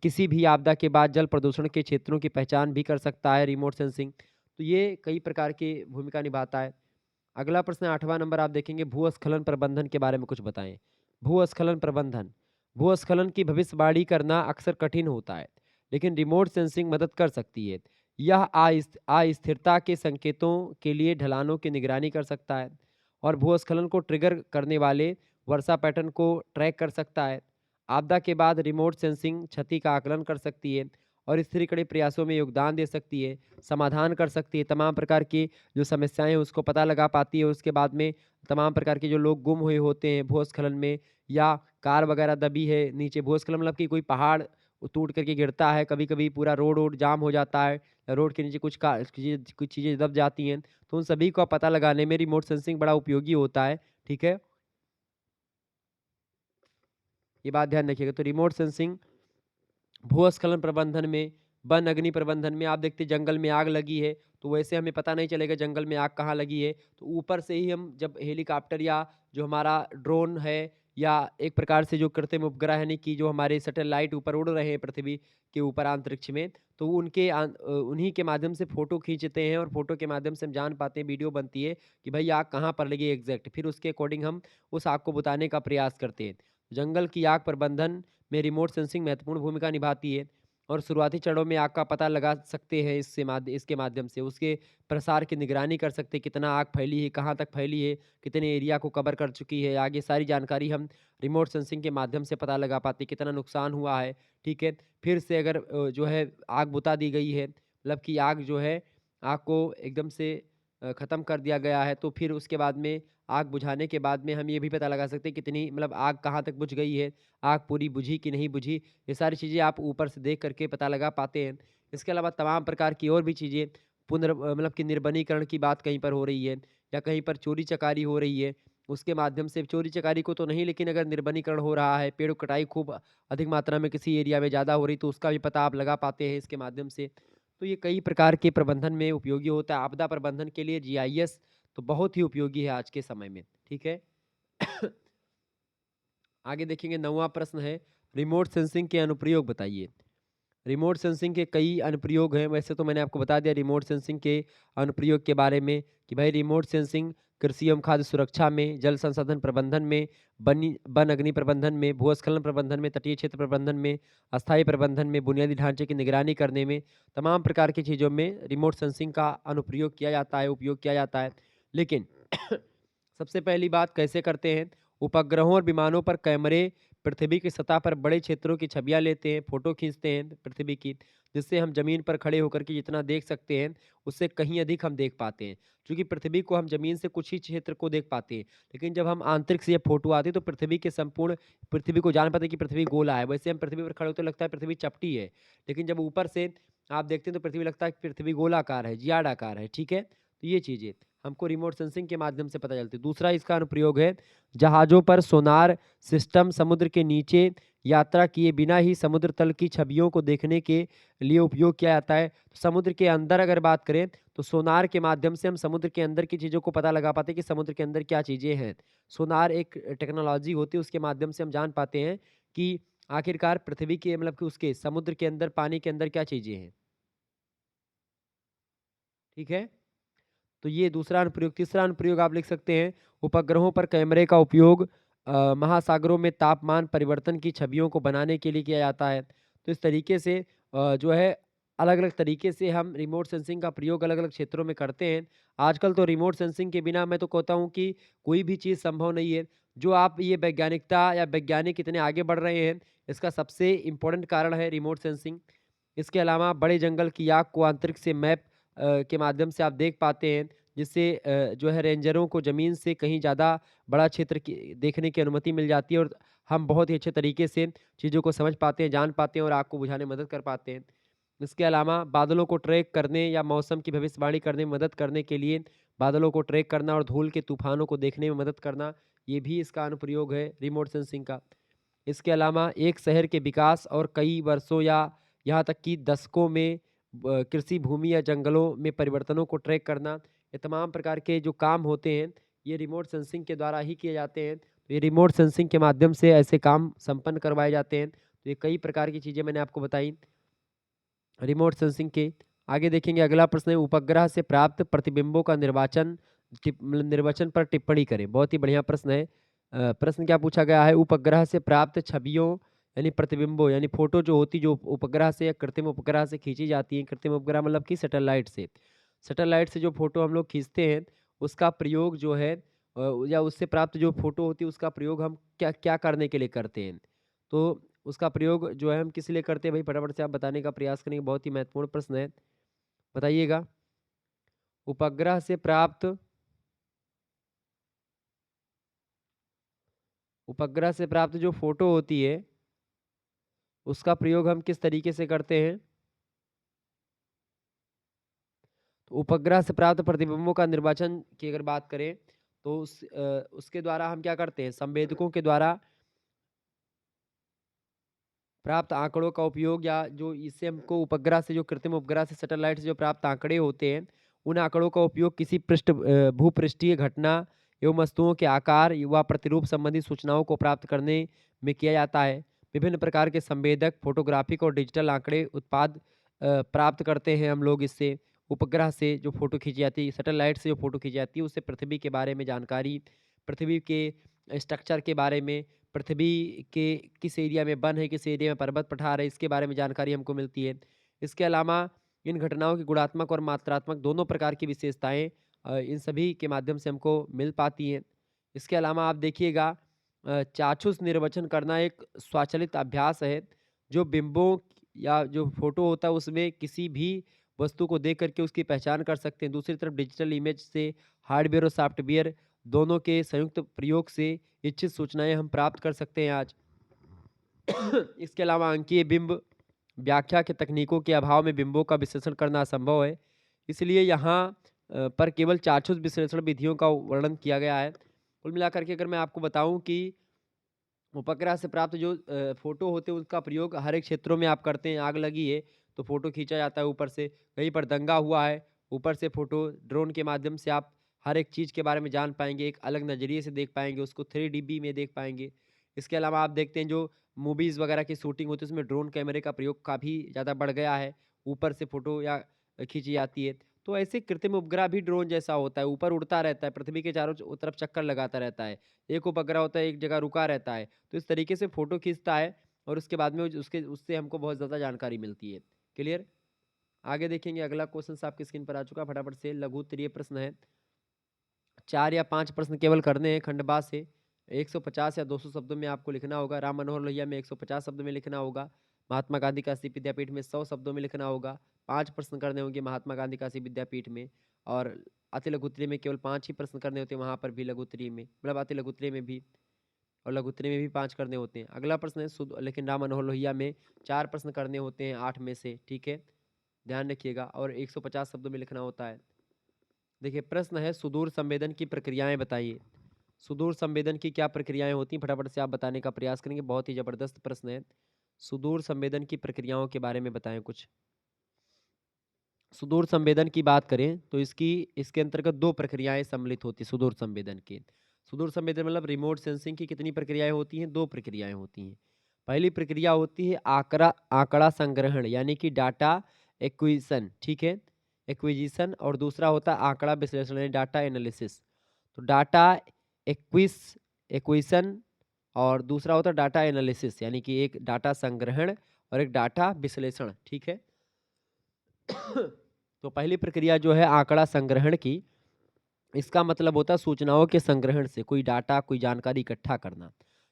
किसी भी आपदा के बाद जल प्रदूषण के क्षेत्रों की पहचान भी कर सकता है रिमोट सेंसिंग। तो ये कई प्रकार की भूमिका निभाता है। अगला प्रश्न 8वां नंबर आप देखेंगे भूस्खलन प्रबंधन के बारे में कुछ बताएँ। भूस्खलन प्रबंधन, भूस्खलन की भविष्यवाणी करना अक्सर कठिन होता है, लेकिन रिमोट सेंसिंग मदद कर सकती है। यह अस्थिरता के संकेतों के लिए ढलानों की निगरानी कर सकता है और भूस्खलन को ट्रिगर करने वाले वर्षा पैटर्न को ट्रैक कर सकता है। आपदा के बाद रिमोट सेंसिंग क्षति का आकलन कर सकती है और स्थिर कड़े प्रयासों में योगदान दे सकती है, समाधान कर सकती है, तमाम प्रकार की जो समस्याएँ हैं उसको पता लगा पाती है। उसके बाद में तमाम प्रकार के जो लोग गुम हुए होते हैं भूस्खलन में या कार वगैरह दबी है नीचे, भूस्खलन मतलब कि कोई पहाड़ टूट करके गिरता है, कभी-कभी पूरा रोड वोड जाम हो जाता है, रोड के नीचे कुछ चीज़ें दब जाती हैं, तो उन सभी को पता लगाने में रिमोट सेंसिंग बड़ा उपयोगी होता है, ठीक है? ये बात ध्यान रखिएगा। तो रिमोट सेंसिंग भूस्खलन प्रबंधन में, वन अग्नि प्रबंधन में आप देखते हैं जंगल में आग लगी है, तो वैसे हमें पता नहीं चलेगा जंगल में आग कहाँ लगी है। तो ऊपर से ही हम जब हेलीकॉप्टर या जो हमारा ड्रोन है या एक प्रकार से जो कृत्रिम उपग्रह यानी कि जो हमारे सैटेलाइट ऊपर उड़ रहे हैं पृथ्वी के ऊपर अंतरिक्ष में, तो उन्हीं के माध्यम से फ़ोटो खींचते हैं और फ़ोटो के माध्यम से हम जान पाते हैं, वीडियो बनती है कि भाई आग कहाँ पर लगी है एग्ज़ैक्ट। फिर उसके अकॉर्डिंग हम उस आग को बुझाने का प्रयास करते हैं। जंगल की आग प्रबंधन में रिमोट सेंसिंग महत्वपूर्ण भूमिका निभाती है और शुरुआती चरणों में आग का पता लगा सकते हैं इसके माध्यम से उसके प्रसार की निगरानी कर सकते हैं कितना आग फैली है, कहाँ तक फैली है, कितने एरिया को कवर कर चुकी है, आगे सारी जानकारी हम रिमोट सेंसिंग के माध्यम से पता लगा पाते हैं कितना नुकसान हुआ है, ठीक है। फिर से अगर जो है आग बुता दी गई है मतलब कि आग जो है आग को एकदम से ख़त्म कर दिया गया है, तो फिर उसके बाद में आग बुझाने के बाद में हम ये भी पता लगा सकते हैं कितनी मतलब आग कहाँ तक बुझ गई है, आग पूरी बुझी कि नहीं बुझी, ये सारी चीज़ें आप ऊपर से देख करके पता लगा पाते हैं। इसके अलावा तमाम प्रकार की और भी चीज़ें मतलब कि निर्वनीकरण की बात कहीं पर हो रही है या कहीं पर चोरी-चकारी हो रही है, उसके माध्यम से चोरी-चकारी को तो नहीं लेकिन अगर निर्वनीकरण हो रहा है, पेड़ कटाई खूब अधिक मात्रा में किसी एरिया में ज़्यादा हो रही तो उसका भी पता आप लगा पाते हैं इसके माध्यम से। तो ये कई प्रकार के प्रबंधन में उपयोगी होता है। आपदा प्रबंधन के लिए जीआईएस तो बहुत ही उपयोगी है आज के समय में, ठीक है? आगे देखेंगे 9वां प्रश्न है, रिमोट सेंसिंग के अनुप्रयोग बताइए। रिमोट सेंसिंग के कई अनुप्रयोग हैं, वैसे तो मैंने आपको बता दिया रिमोट सेंसिंग के अनुप्रयोग के बारे में कि भाई रिमोट सेंसिंग कृषि एवं खाद्य सुरक्षा में, जल संसाधन प्रबंधन में, वन अग्नि प्रबंधन में, भूस्खलन प्रबंधन में, तटीय क्षेत्र प्रबंधन में, अस्थायी प्रबंधन में, बुनियादी ढांचे की निगरानी करने में, तमाम प्रकार की चीज़ों में रिमोट सेंसिंग का अनुप्रयोग किया जाता है, उपयोग किया जाता है। लेकिन सबसे पहली बात कैसे करते हैं? उपग्रहों और विमानों पर कैमरे पृथ्वी की सतह पर बड़े क्षेत्रों की छवियाँ लेते हैं, फ़ोटो खींचते हैं पृथ्वी की, जिससे हम ज़मीन पर खड़े होकर के जितना देख सकते हैं, उससे कहीं अधिक हम देख पाते हैं। क्योंकि पृथ्वी को हम ज़मीन से कुछ ही क्षेत्र को देख पाते हैं, लेकिन जब हम अंतरिक्ष से ये फ़ोटो आती है, तो पृथ्वी के संपूर्ण पृथ्वी को जान पाते हैं कि पृथ्वी गोला है। वैसे हम पृथ्वी पर खड़े होते लगता है पृथ्वी चपटी है, लेकिन जब ऊपर से आप देखते हैं तो पृथ्वी लगता है कि पृथ्वी गोलाकार है, जियाड आकार है, ठीक है? तो ये चीज़ें हमको रिमोट सेंसिंग के माध्यम से पता चलती है। दूसरा इसका अनुप्रयोग है, जहाज़ों पर सोनार सिस्टम समुद्र के नीचे यात्रा किए बिना ही समुद्र तल की छवियों को देखने के लिए उपयोग किया जाता है। समुद्र के अंदर अगर बात करें, तो सोनार के माध्यम से हम समुद्र के अंदर की चीज़ों को पता लगा पाते हैं कि समुद्र के अंदर क्या चीज़ें हैं। सोनार एक टेक्नोलॉजी होती है, उसके माध्यम से हम जान पाते हैं कि आखिरकार पृथ्वी के मतलब कि उसके समुद्र के अंदर, पानी के अंदर क्या चीज़ें हैं। ठीक है? तो ये दूसरा अनुप्रयोग। तीसरा अनुप्रयोग आप लिख सकते हैं, उपग्रहों पर कैमरे का उपयोग महासागरों में तापमान परिवर्तन की छवियों को बनाने के लिए किया जाता है। तो इस तरीके से जो है अलग-अलग तरीके से हम रिमोट सेंसिंग का प्रयोग अलग-अलग क्षेत्रों में करते हैं। आजकल तो रिमोट सेंसिंग के बिना मैं तो कहता हूँ कि कोई भी चीज़ संभव नहीं है। जो आप ये वैज्ञानिकता या वैज्ञानिक इतने आगे बढ़ रहे हैं, इसका सबसे इम्पोर्टेंट कारण है रिमोट सेंसिंग। इसके अलावा बड़े जंगल की आग को अंतरिक्ष से मैप के माध्यम से आप देख पाते हैं, जिससे जो है रेंजरों को ज़मीन से कहीं ज़्यादा बड़ा क्षेत्र की देखने की अनुमति मिल जाती है और हम बहुत ही अच्छे तरीके से चीज़ों को समझ पाते हैं, जान पाते हैं और आग को बुझाने में मदद कर पाते हैं। इसके अलावा बादलों को ट्रैक करने या मौसम की भविष्यवाणी करने में मदद करने के लिए बादलों को ट्रैक करना और धूल के तूफानों को देखने में मदद करना, ये भी इसका अनुप्रयोग है रिमोट सेंसिंग का। इसके अलावा एक शहर के विकास और कई वर्षों या यहाँ तक कि दशकों में कृषि भूमि या जंगलों में परिवर्तनों को ट्रैक करना, ये तमाम प्रकार के जो काम होते हैं, ये रिमोट सेंसिंग के द्वारा ही किए जाते हैं। तो ये रिमोट सेंसिंग के माध्यम से ऐसे काम संपन्न करवाए जाते हैं। तो ये कई प्रकार की चीज़ें मैंने आपको बताई रिमोट सेंसिंग के। आगे देखेंगे, अगला प्रश्न है, उपग्रह से प्राप्त प्रतिबिंबों का मतलब निर्वचन पर टिप्पणी करें। बहुत ही बढ़िया प्रश्न है। प्रश्न क्या पूछा गया है, उपग्रह से प्राप्त छवियों यानी प्रतिबिंबों यानी फोटो जो होती जो उपग्रह से या कृत्रिम उपग्रह से खींची जाती है, कृत्रिम उपग्रह मतलब कि सैटेलाइट से। सैटेलाइट से जो फोटो हम लोग खींचते हैं, उसका प्रयोग जो है या उससे प्राप्त जो फोटो होती है उसका प्रयोग हम क्या क्या करने के लिए करते हैं। तो उसका प्रयोग जो है हम किस लिए करते हैं भाई, फटाफट से आप बताने का प्रयास करेंगे। बहुत ही महत्वपूर्ण प्रश्न है, बताइएगा। उपग्रह से प्राप्त उपग्रह से प्राप्त जो फोटो होती है, उसका प्रयोग हम किस तरीके से करते हैं? तो उपग्रह से प्राप्त प्रतिबिंबों का निर्वाचन की अगर बात करें, तो उसके द्वारा हम क्या करते हैं? संवेदकों के द्वारा प्राप्त आंकड़ों का उपयोग या जो इससे हमको उपग्रह से जो कृत्रिम उपग्रह से सैटेलाइट से जो प्राप्त आंकड़े होते हैं, उन आंकड़ों का उपयोग किसी भूपृष्ठीय घटना एवं वस्तुओं के आकार व प्रतिरूप संबंधी सूचनाओं को प्राप्त करने में किया जाता है। विभिन्न प्रकार के संवेदक, फोटोग्राफिक और डिजिटल आंकड़े उत्पाद प्राप्त करते हैं हम लोग इससे। उपग्रह से जो फ़ोटो खींची जाती है, सैटेलाइट से जो फ़ोटो खींची जाती है, उससे पृथ्वी के बारे में जानकारी, पृथ्वी के स्ट्रक्चर के बारे में, पृथ्वी के किस एरिया में वन है, किस एरिया में पर्वत पठार है, इसके बारे में जानकारी हमको मिलती है। इसके अलावा इन घटनाओं की गुणात्मक और मात्रात्मक दोनों प्रकार की विशेषताएँ इन सभी के माध्यम से हमको मिल पाती हैं। इसके अलावा आप देखिएगा, चाक्षुष निर्वचन करना एक स्वचालित अभ्यास है, जो बिंबों या जो फ़ोटो होता है उसमें किसी भी वस्तु को देख कर के उसकी पहचान कर सकते हैं। दूसरी तरफ डिजिटल इमेज से हार्डवेयर और सॉफ्टवेयर दोनों के संयुक्त प्रयोग से इच्छित सूचनाएँ हम प्राप्त कर सकते हैं आज। इसके अलावा अंकीय बिंब व्याख्या के तकनीकों के अभाव में बिंबों का विश्लेषण करना असंभव है। इसलिए यहाँ पर केवल चाक्षुष विश्लेषण विधियों का वर्णन किया गया है। कुल मिलाकर के अगर मैं आपको बताऊँ कि उपग्रह से प्राप्त जो फ़ोटो होते हैं उसका प्रयोग हर एक क्षेत्रों में आप करते हैं। आग लगी है तो फ़ोटो खींचा जाता है ऊपर से, कहीं पर दंगा हुआ है, ऊपर से फ़ोटो ड्रोन के माध्यम से आप हर एक चीज़ के बारे में जान पाएँगे, एक अलग नज़रिए से देख पाएँगे, उसको 3D में देख पाएँगे। इसके अलावा आप देखते हैं जो मूवीज़ वगैरह की शूटिंग होती है उसमें ड्रोन कैमरे का प्रयोग काफ़ी ज़्यादा बढ़ गया है। ऊपर से फ़ोटो या खींची जाती है। तो ऐसे कृत्रिम उपग्रह भी ड्रोन जैसा होता है, ऊपर उड़ता रहता है, पृथ्वी के चारों तरफ चक्कर लगाता रहता है। एक उपग्रह होता है, एक जगह रुका रहता है। तो इस तरीके से फ़ोटो खींचता है और उसके बाद में उसके उससे हमको बहुत ज़्यादा जानकारी मिलती है। क्लियर? आगे देखेंगे, अगला क्वेश्चन आपकी स्क्रीन पर आ चुका है, फटाफट से लघु उत्तरीय प्रश्न है। 4 या 5 प्रश्न केवल करने हैं खंडबाद से। 150 या 200 शब्दों में आपको लिखना होगा। राम मनोहर लोहिया में 150 शब्द में लिखना होगा। महात्मा गांधी काशी विद्यापीठ में 100 शब्दों में लिखना होगा। 5 प्रश्न करने होंगे महात्मा गांधी काशी विद्यापीठ में। और अति लघुत्तरी में केवल 5 ही प्रश्न करने होते हैं, वहाँ पर भी लघुत्तरी में, मतलब अति लघुत्तरी में भी, और लघुत्तरी में भी 5 करने होते हैं। अगला प्रश्न है लेकिन राम मनोहर लोहिया में 4 प्रश्न करने होते हैं 8 में से, ठीक है, ध्यान रखिएगा, और 150 शब्दों में लिखना होता है। देखिए प्रश्न है सुदूर संवेदन की प्रक्रियाएं बताइए। सुदूर संवेदन की क्या प्रक्रियाएं होती हैं, फटाफट से आप बताने का प्रयास करेंगे। बहुत ही जबरदस्त प्रश्न है। सुदूर संवेदन की प्रक्रियाओं के बारे में बताएं कुछ। सुदूर संवेदन की बात करें तो इसके अंतर्गत 2 प्रक्रियाएं सम्मिलित होती हैं सुदूर संवेदन के। सुदूर संवेदन मतलब रिमोट सेंसिंग की कितनी प्रक्रियाएं होती हैं? 2 प्रक्रियाएं होती हैं। पहली प्रक्रिया होती है आंकड़ा संग्रहण, यानी कि डाटा एक्विजिशन, ठीक है, एक्विजिशन, और दूसरा होता है आंकड़ा विश्लेषण यानी डाटा एनालिसिस। तो डाटा एक्विजिशन और दूसरा होता है डाटा एनालिसिस, यानी कि एक डाटा संग्रहण और एक डाटा विश्लेषण, ठीक है। तो पहली प्रक्रिया जो है आंकड़ा संग्रहण की, इसका मतलब होता है सूचनाओं के संग्रहण से कोई डाटा, कोई जानकारी इकट्ठा करना।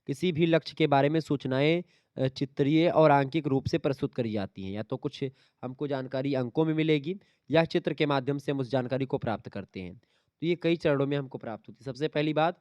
किसी भी लक्ष्य के बारे में सूचनाएं चित्रीय और आंकिक रूप से प्रस्तुत करी जाती हैं। या तो कुछ हमको जानकारी अंकों में मिलेगी या चित्र के माध्यम से हम उस जानकारी को प्राप्त करते हैं। तो ये कई चरणों में हमको प्राप्त होती है। सबसे पहली बात,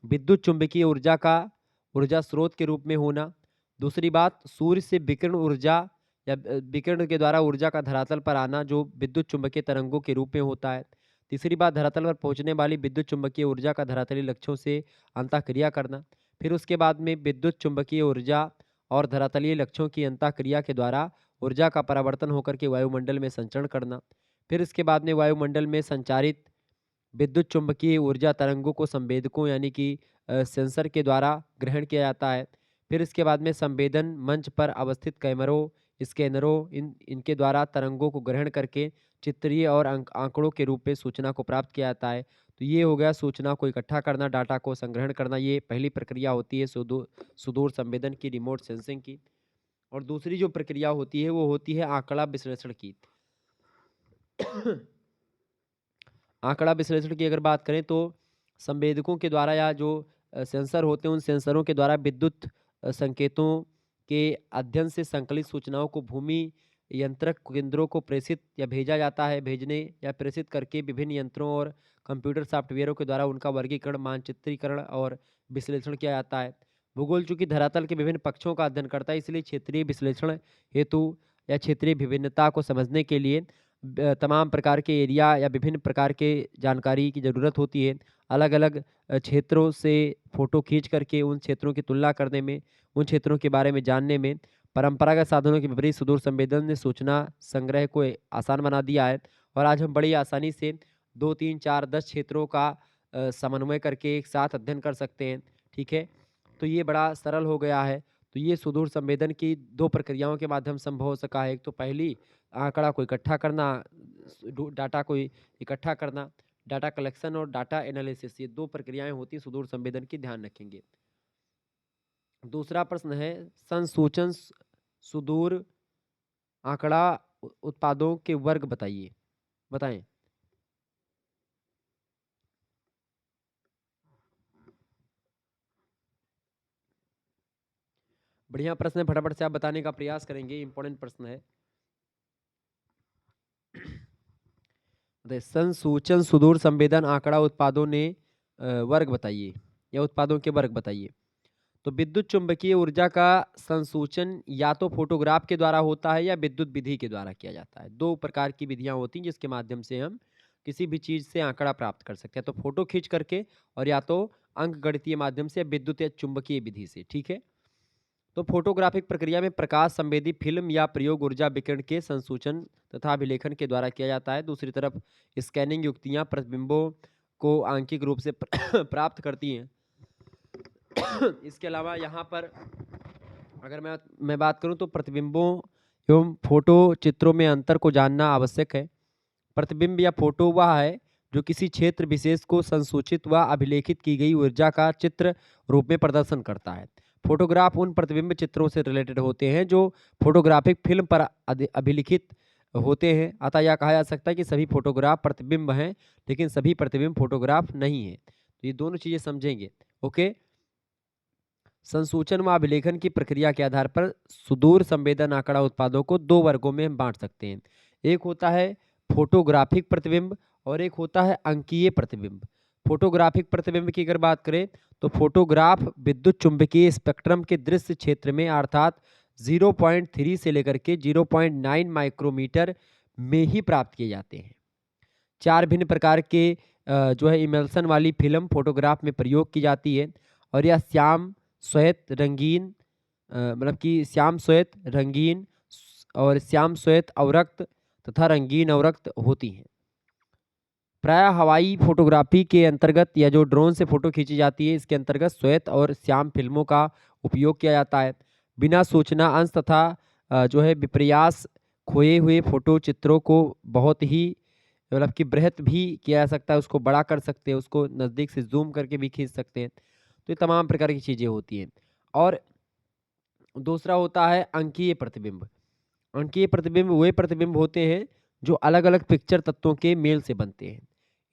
विद्युत चुंबकीय ऊर्जा का ऊर्जा स्रोत के रूप में होना। दूसरी बात, सूर्य से विकिरण ऊर्जा या विकिरण के द्वारा ऊर्जा का धरातल पर आना, जो विद्युत चुंबकीय तरंगों के रूप में होता है। तीसरी बात, धरातल पर पहुंचने वाली विद्युत चुंबकीय ऊर्जा का धरातलीय लक्ष्यों से अंतःक्रिया करना। फिर उसके बाद में विद्युत चुंबकीय ऊर्जा और धरातलीय लक्ष्यों की अंतःक्रिया के द्वारा ऊर्जा का परावर्तन होकर के वायुमंडल में संचरण करना। फिर इसके बाद में वायुमंडल में संचारित विद्युत चुंबकीय ऊर्जा तरंगों को संवेदकों यानी कि सेंसर के द्वारा ग्रहण किया जाता है। फिर इसके बाद में संवेदन मंच पर अवस्थित कैमरों, स्कैनरों, इनके द्वारा तरंगों को ग्रहण करके चित्रीय और आंकड़ों के रूप में सूचना को प्राप्त किया जाता है। तो ये हो गया सूचना को इकट्ठा करना, डाटा को संग्रहण करना। ये पहली प्रक्रिया होती है सुदूर संवेदन की, रिमोट सेंसिंग की। और दूसरी जो प्रक्रिया होती है वो होती है आंकड़ा विश्लेषण की। आंकड़ा विश्लेषण की अगर बात करें तो संवेदकों के द्वारा या जो सेंसर होते हैं उन सेंसरों के द्वारा विद्युत संकेतों के अध्ययन से संकलित सूचनाओं को भूमि यंत्रक केंद्रों को प्रेषित या भेजा जाता है। भेजने या प्रेषित करके विभिन्न यंत्रों और कंप्यूटर सॉफ्टवेयरों के द्वारा उनका वर्गीकरण, मानचित्रीकरण और विश्लेषण किया जाता है। भूगोल चूंकि धरातल के विभिन्न पक्षों का अध्ययन करता है, इसलिए क्षेत्रीय विश्लेषण हेतु या क्षेत्रीय विभिन्नता को समझने के लिए तमाम प्रकार के एरिया या विभिन्न प्रकार के जानकारी की ज़रूरत होती है। अलग अलग क्षेत्रों से फ़ोटो खींच करके उन क्षेत्रों की तुलना करने में, उन क्षेत्रों के बारे में जानने में परंपरागत साधनों के विपरीत सुदूर संवेदन ने सूचना संग्रह को आसान बना दिया है। और आज हम बड़ी आसानी से 2, 3, 4, 10 क्षेत्रों का समन्वय करके एक साथ अध्ययन कर सकते हैं, ठीक है। तो ये बड़ा सरल हो गया है। तो ये सुदूर संवेदन की 2 प्रक्रियाओं के माध्यम से संभव हो सका है। एक तो पहली आंकड़ा को इकट्ठा करना, डाटा को इकट्ठा करना, डाटा कलेक्शन और डाटा एनालिसिस, ये 2 प्रक्रियाएं होती हैं सुदूर संवेदन की, ध्यान रखेंगे। दूसरा प्रश्न है संसूचन सुदूर आंकड़ा उत्पादों के वर्ग बताइए, बताएं। बढ़िया प्रश्न है, फटाफट से आप बताने का प्रयास करेंगे, इंपॉर्टेंट प्रश्न है। संसूचन सुदूर संवेदन आंकड़ा उत्पादों ने वर्ग बताइए या उत्पादों के वर्ग बताइए। तो विद्युत चुंबकीय ऊर्जा का संसूचन या तो फोटोग्राफ के द्वारा होता है या विद्युत विधि के द्वारा किया जाता है। 2 प्रकार की विधियां होती हैं जिसके माध्यम से हम किसी भी चीज से आंकड़ा प्राप्त कर सकते हैं, तो फोटो खींच करके और या तो अंकगणितीय माध्यम से, विद्युत या चुंबकीय विधि से, ठीक है। तो फोटोग्राफिक प्रक्रिया में प्रकाश संवेदी फिल्म या प्रयोग ऊर्जा विकिरण के संसूचन तथा अभिलेखन के द्वारा किया जाता है। दूसरी तरफ स्कैनिंग युक्तियां प्रतिबिंबों को आंकिक रूप से प्राप्त करती हैं। इसके अलावा यहाँ पर अगर मैं बात करूँ तो प्रतिबिंबों एवं फोटो चित्रों में अंतर को जानना आवश्यक है। प्रतिबिंब या फोटो वह है जो किसी क्षेत्र विशेष को संसूचित व अभिलेखित की गई ऊर्जा का चित्र रूप में प्रदर्शन करता है। फोटोग्राफ उन प्रतिबिंब चित्रों से रिलेटेड होते हैं जो फोटोग्राफिक फिल्म पर अभिलिखित होते हैं। अतः यह कहा जा सकता है कि सभी फोटोग्राफ प्रतिबिंब हैं, लेकिन सभी प्रतिबिंब फोटोग्राफ नहीं है। तो ये दोनों चीजें समझेंगे। ओके। संसूचन व अभिलेखन की प्रक्रिया के आधार पर सुदूर संवेदन आंकड़ा उत्पादों को दो वर्गों में हम बांट सकते हैं। एक होता है फोटोग्राफिक प्रतिबिंब और एक होता है अंकीय प्रतिबिंब। फोटोग्राफिक प्रतिबिंब की अगर बात करें तो फोटोग्राफ विद्युत चुंबकीय स्पेक्ट्रम के दृश्य क्षेत्र में अर्थात 0.3 से लेकर के 0.9 माइक्रोमीटर में ही प्राप्त किए जाते हैं। चार भिन्न प्रकार के जो है इमल्सन वाली फिल्म फोटोग्राफ में प्रयोग की जाती है और यह श्याम श्वेत रंगीन मतलब कि श्याम श्वेत रंगीन और श्याम श्वेत अवरक्त तथा रंगीन अवरक्त होती हैं। प्राय हवाई फोटोग्राफी के अंतर्गत या जो ड्रोन से फोटो खींची जाती है इसके अंतर्गत श्वेत और श्याम फिल्मों का उपयोग किया जाता है। बिना सूचना अंश तथा जो है विपर्यास खोए हुए फोटो चित्रों को बहुत ही मतलब कि बृहत भी किया जा सकता है, उसको बड़ा कर सकते हैं, उसको नज़दीक से जूम करके भी खींच सकते हैं। तो ये तमाम प्रकार की चीज़ें होती हैं। और दूसरा होता है अंकीय प्रतिबिंब। अंकीय प्रतिबिंब वे प्रतिबिंब होते हैं जो अलग अलग पिक्चर तत्वों के मेल से बनते हैं।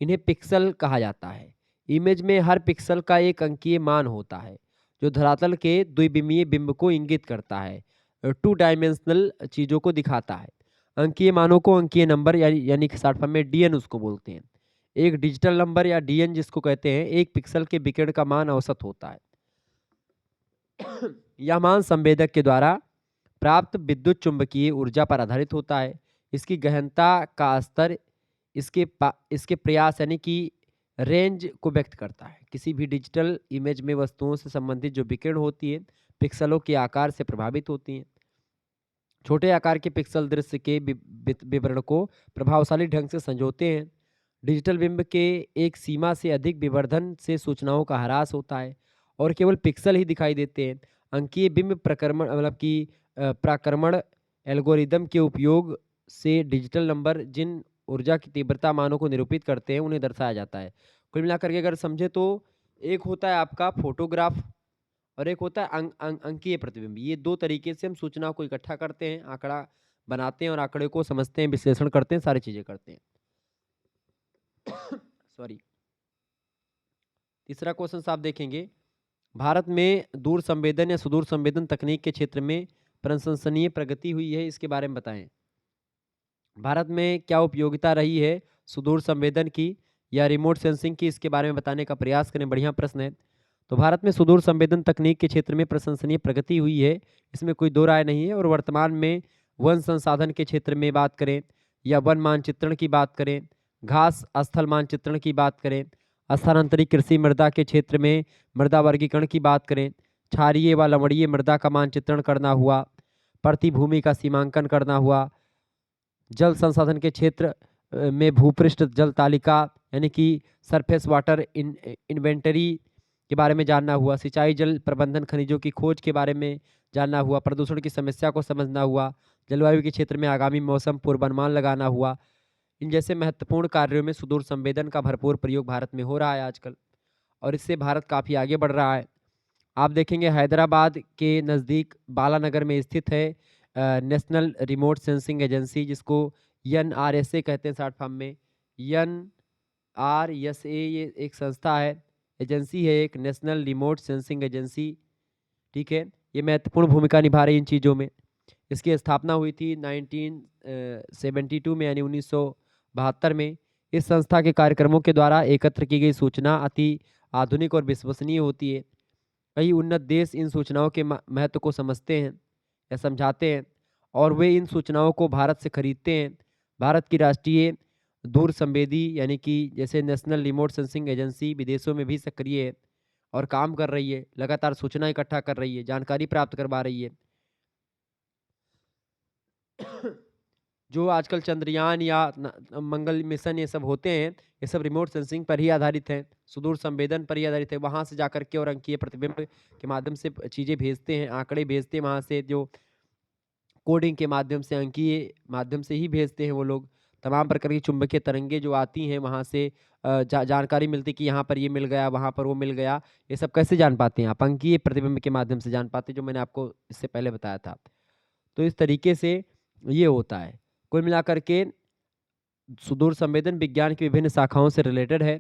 इन्हें पिक्सल कहा जाता है। इमेज में हर पिक्सल का एक अंकीय मान होता है जो धरातल के द्विविमीय बिंब को इंगित करता है, टू डायमेंशनल चीज़ों को दिखाता है। अंकीय मानों को अंकीय नंबर यानी कि शॉर्ट फॉर्म में डीएन उसको बोलते हैं। एक डिजिटल नंबर या डीएन जिसको कहते हैं एक पिक्सल के विकिरण का मान औसत होता है। यह मान संवेदक के द्वारा प्राप्त विद्युत चुंबकीय ऊर्जा पर आधारित होता है। इसकी गहनता का स्तर इसके प्रयास यानी कि रेंज को व्यक्त करता है। किसी भी डिजिटल इमेज में वस्तुओं से संबंधित जो विकिरण होती है पिक्सलों के आकार से प्रभावित होती हैं। छोटे आकार के पिक्सल दृश्य के विवरण को प्रभावशाली ढंग से संजोते हैं। डिजिटल बिंब के एक सीमा से अधिक विवर्धन से सूचनाओं का ह्रास होता है और केवल पिक्सल ही दिखाई देते हैं। अंकीय बिंब प्रक्रमण मतलब कि प्राक्रमण एल्गोरिदम के उपयोग से डिजिटल नंबर जिन ऊर्जा की तीव्रता मानों को निरूपित करते हैं उन्हें दर्शाया जाता है। कुल मिलाकर के अगर समझे तो एक होता है आपका फोटोग्राफ और एक होता है अंकीय प्रतिबिंब। ये दो तरीके से हम सूचना को इकट्ठा करते हैं, आंकड़ा बनाते हैं और आंकड़े को समझते हैं, विश्लेषण करते हैं, सारी चीजें करते हैं। सॉरी। तीसरा क्वेश्चन आप देखेंगे, भारत में दूर संवेदन या सुदूर संवेदन तकनीक के क्षेत्र में प्रशंसनीय प्रगति हुई है, इसके बारे में बताएं। भारत में क्या उपयोगिता रही है सुदूर संवेदन की या रिमोट सेंसिंग की, इसके बारे में बताने का प्रयास करें। बढ़िया प्रश्न है। तो भारत में सुदूर संवेदन तकनीक के क्षेत्र में प्रशंसनीय प्रगति हुई है, इसमें कोई दो राय नहीं है। और वर्तमान में वन संसाधन के क्षेत्र में बात करें या वन मानचित्रण की बात करें, घास स्थल मानचित्रण की बात करें, स्थानांतरित कृषि मृदा के क्षेत्र में मृदा वर्गीकरण की बात करें, क्षारीय व लवणीय मृदा का मानचित्रण करना हुआ, प्रतिभूमि का सीमांकन करना हुआ, जल संसाधन के क्षेत्र में भूपृष्ठ जल तालिका यानी कि सरफेस वाटर इन्वेंटरी के बारे में जानना हुआ, सिंचाई जल प्रबंधन खनिजों की खोज के बारे में जानना हुआ, प्रदूषण की समस्या को समझना हुआ, जलवायु के क्षेत्र में आगामी मौसम पूर्वानुमान लगाना हुआ। इन जैसे महत्वपूर्ण कार्यों में सुदूर संवेदन का भरपूर प्रयोग भारत में हो रहा है आजकल और इससे भारत काफ़ी आगे बढ़ रहा है। आप देखेंगे हैदराबाद के नज़दीक बालानगर में स्थित है नेशनल रिमोट सेंसिंग एजेंसी, जिसको NRSA कहते हैं शॉर्ट फॉर्म में। NRSA ये एक संस्था है, एजेंसी है एक, नेशनल रिमोट सेंसिंग एजेंसी। ठीक है, ये महत्वपूर्ण भूमिका निभा रही इन चीज़ों में। इसकी स्थापना हुई थी 1972 में यानी 1972 में। इस संस्था के कार्यक्रमों के द्वारा एकत्र की गई सूचना अति आधुनिक और विश्वसनीय होती है। कई उन्नत देश इन सूचनाओं के महत्व को समझते हैं या समझाते हैं और वे इन सूचनाओं को भारत से खरीदते हैं। भारत की राष्ट्रीय दूर संवेदी यानी कि जैसे नेशनल रिमोट सेंसिंग एजेंसी विदेशों में भी सक्रिय है और काम कर रही है, लगातार सूचना इकट्ठा कर रही है, जानकारी प्राप्त करवा रही है। जो आजकल चंद्रयान या मंगल मिशन ये सब होते हैं, ये सब रिमोट सेंसिंग पर ही आधारित हैं, सुदूर संवेदन पर ही आधारित है। वहाँ से जाकर के और अंकीय प्रतिबिंब के माध्यम से चीज़ें भेजते हैं, आंकड़े भेजते हैं, वहाँ से जो कोडिंग के माध्यम से अंकीय माध्यम से ही भेजते हैं वो लोग। तमाम प्रकार की चुंबकीय तरंगे जो आती हैं वहाँ से जानकारी मिलती कि यहाँ पर ये मिल गया, वहाँ पर वो मिल गया। ये सब कैसे जान पाते हैं आप? अंकीय प्रतिबिंब के माध्यम से जान पाते हैं, जो मैंने आपको इससे पहले बताया था। तो इस तरीके से ये होता है। कुल मिलाकर के सुदूर संवेदन विज्ञान की विभिन्न शाखाओं से रिलेटेड है,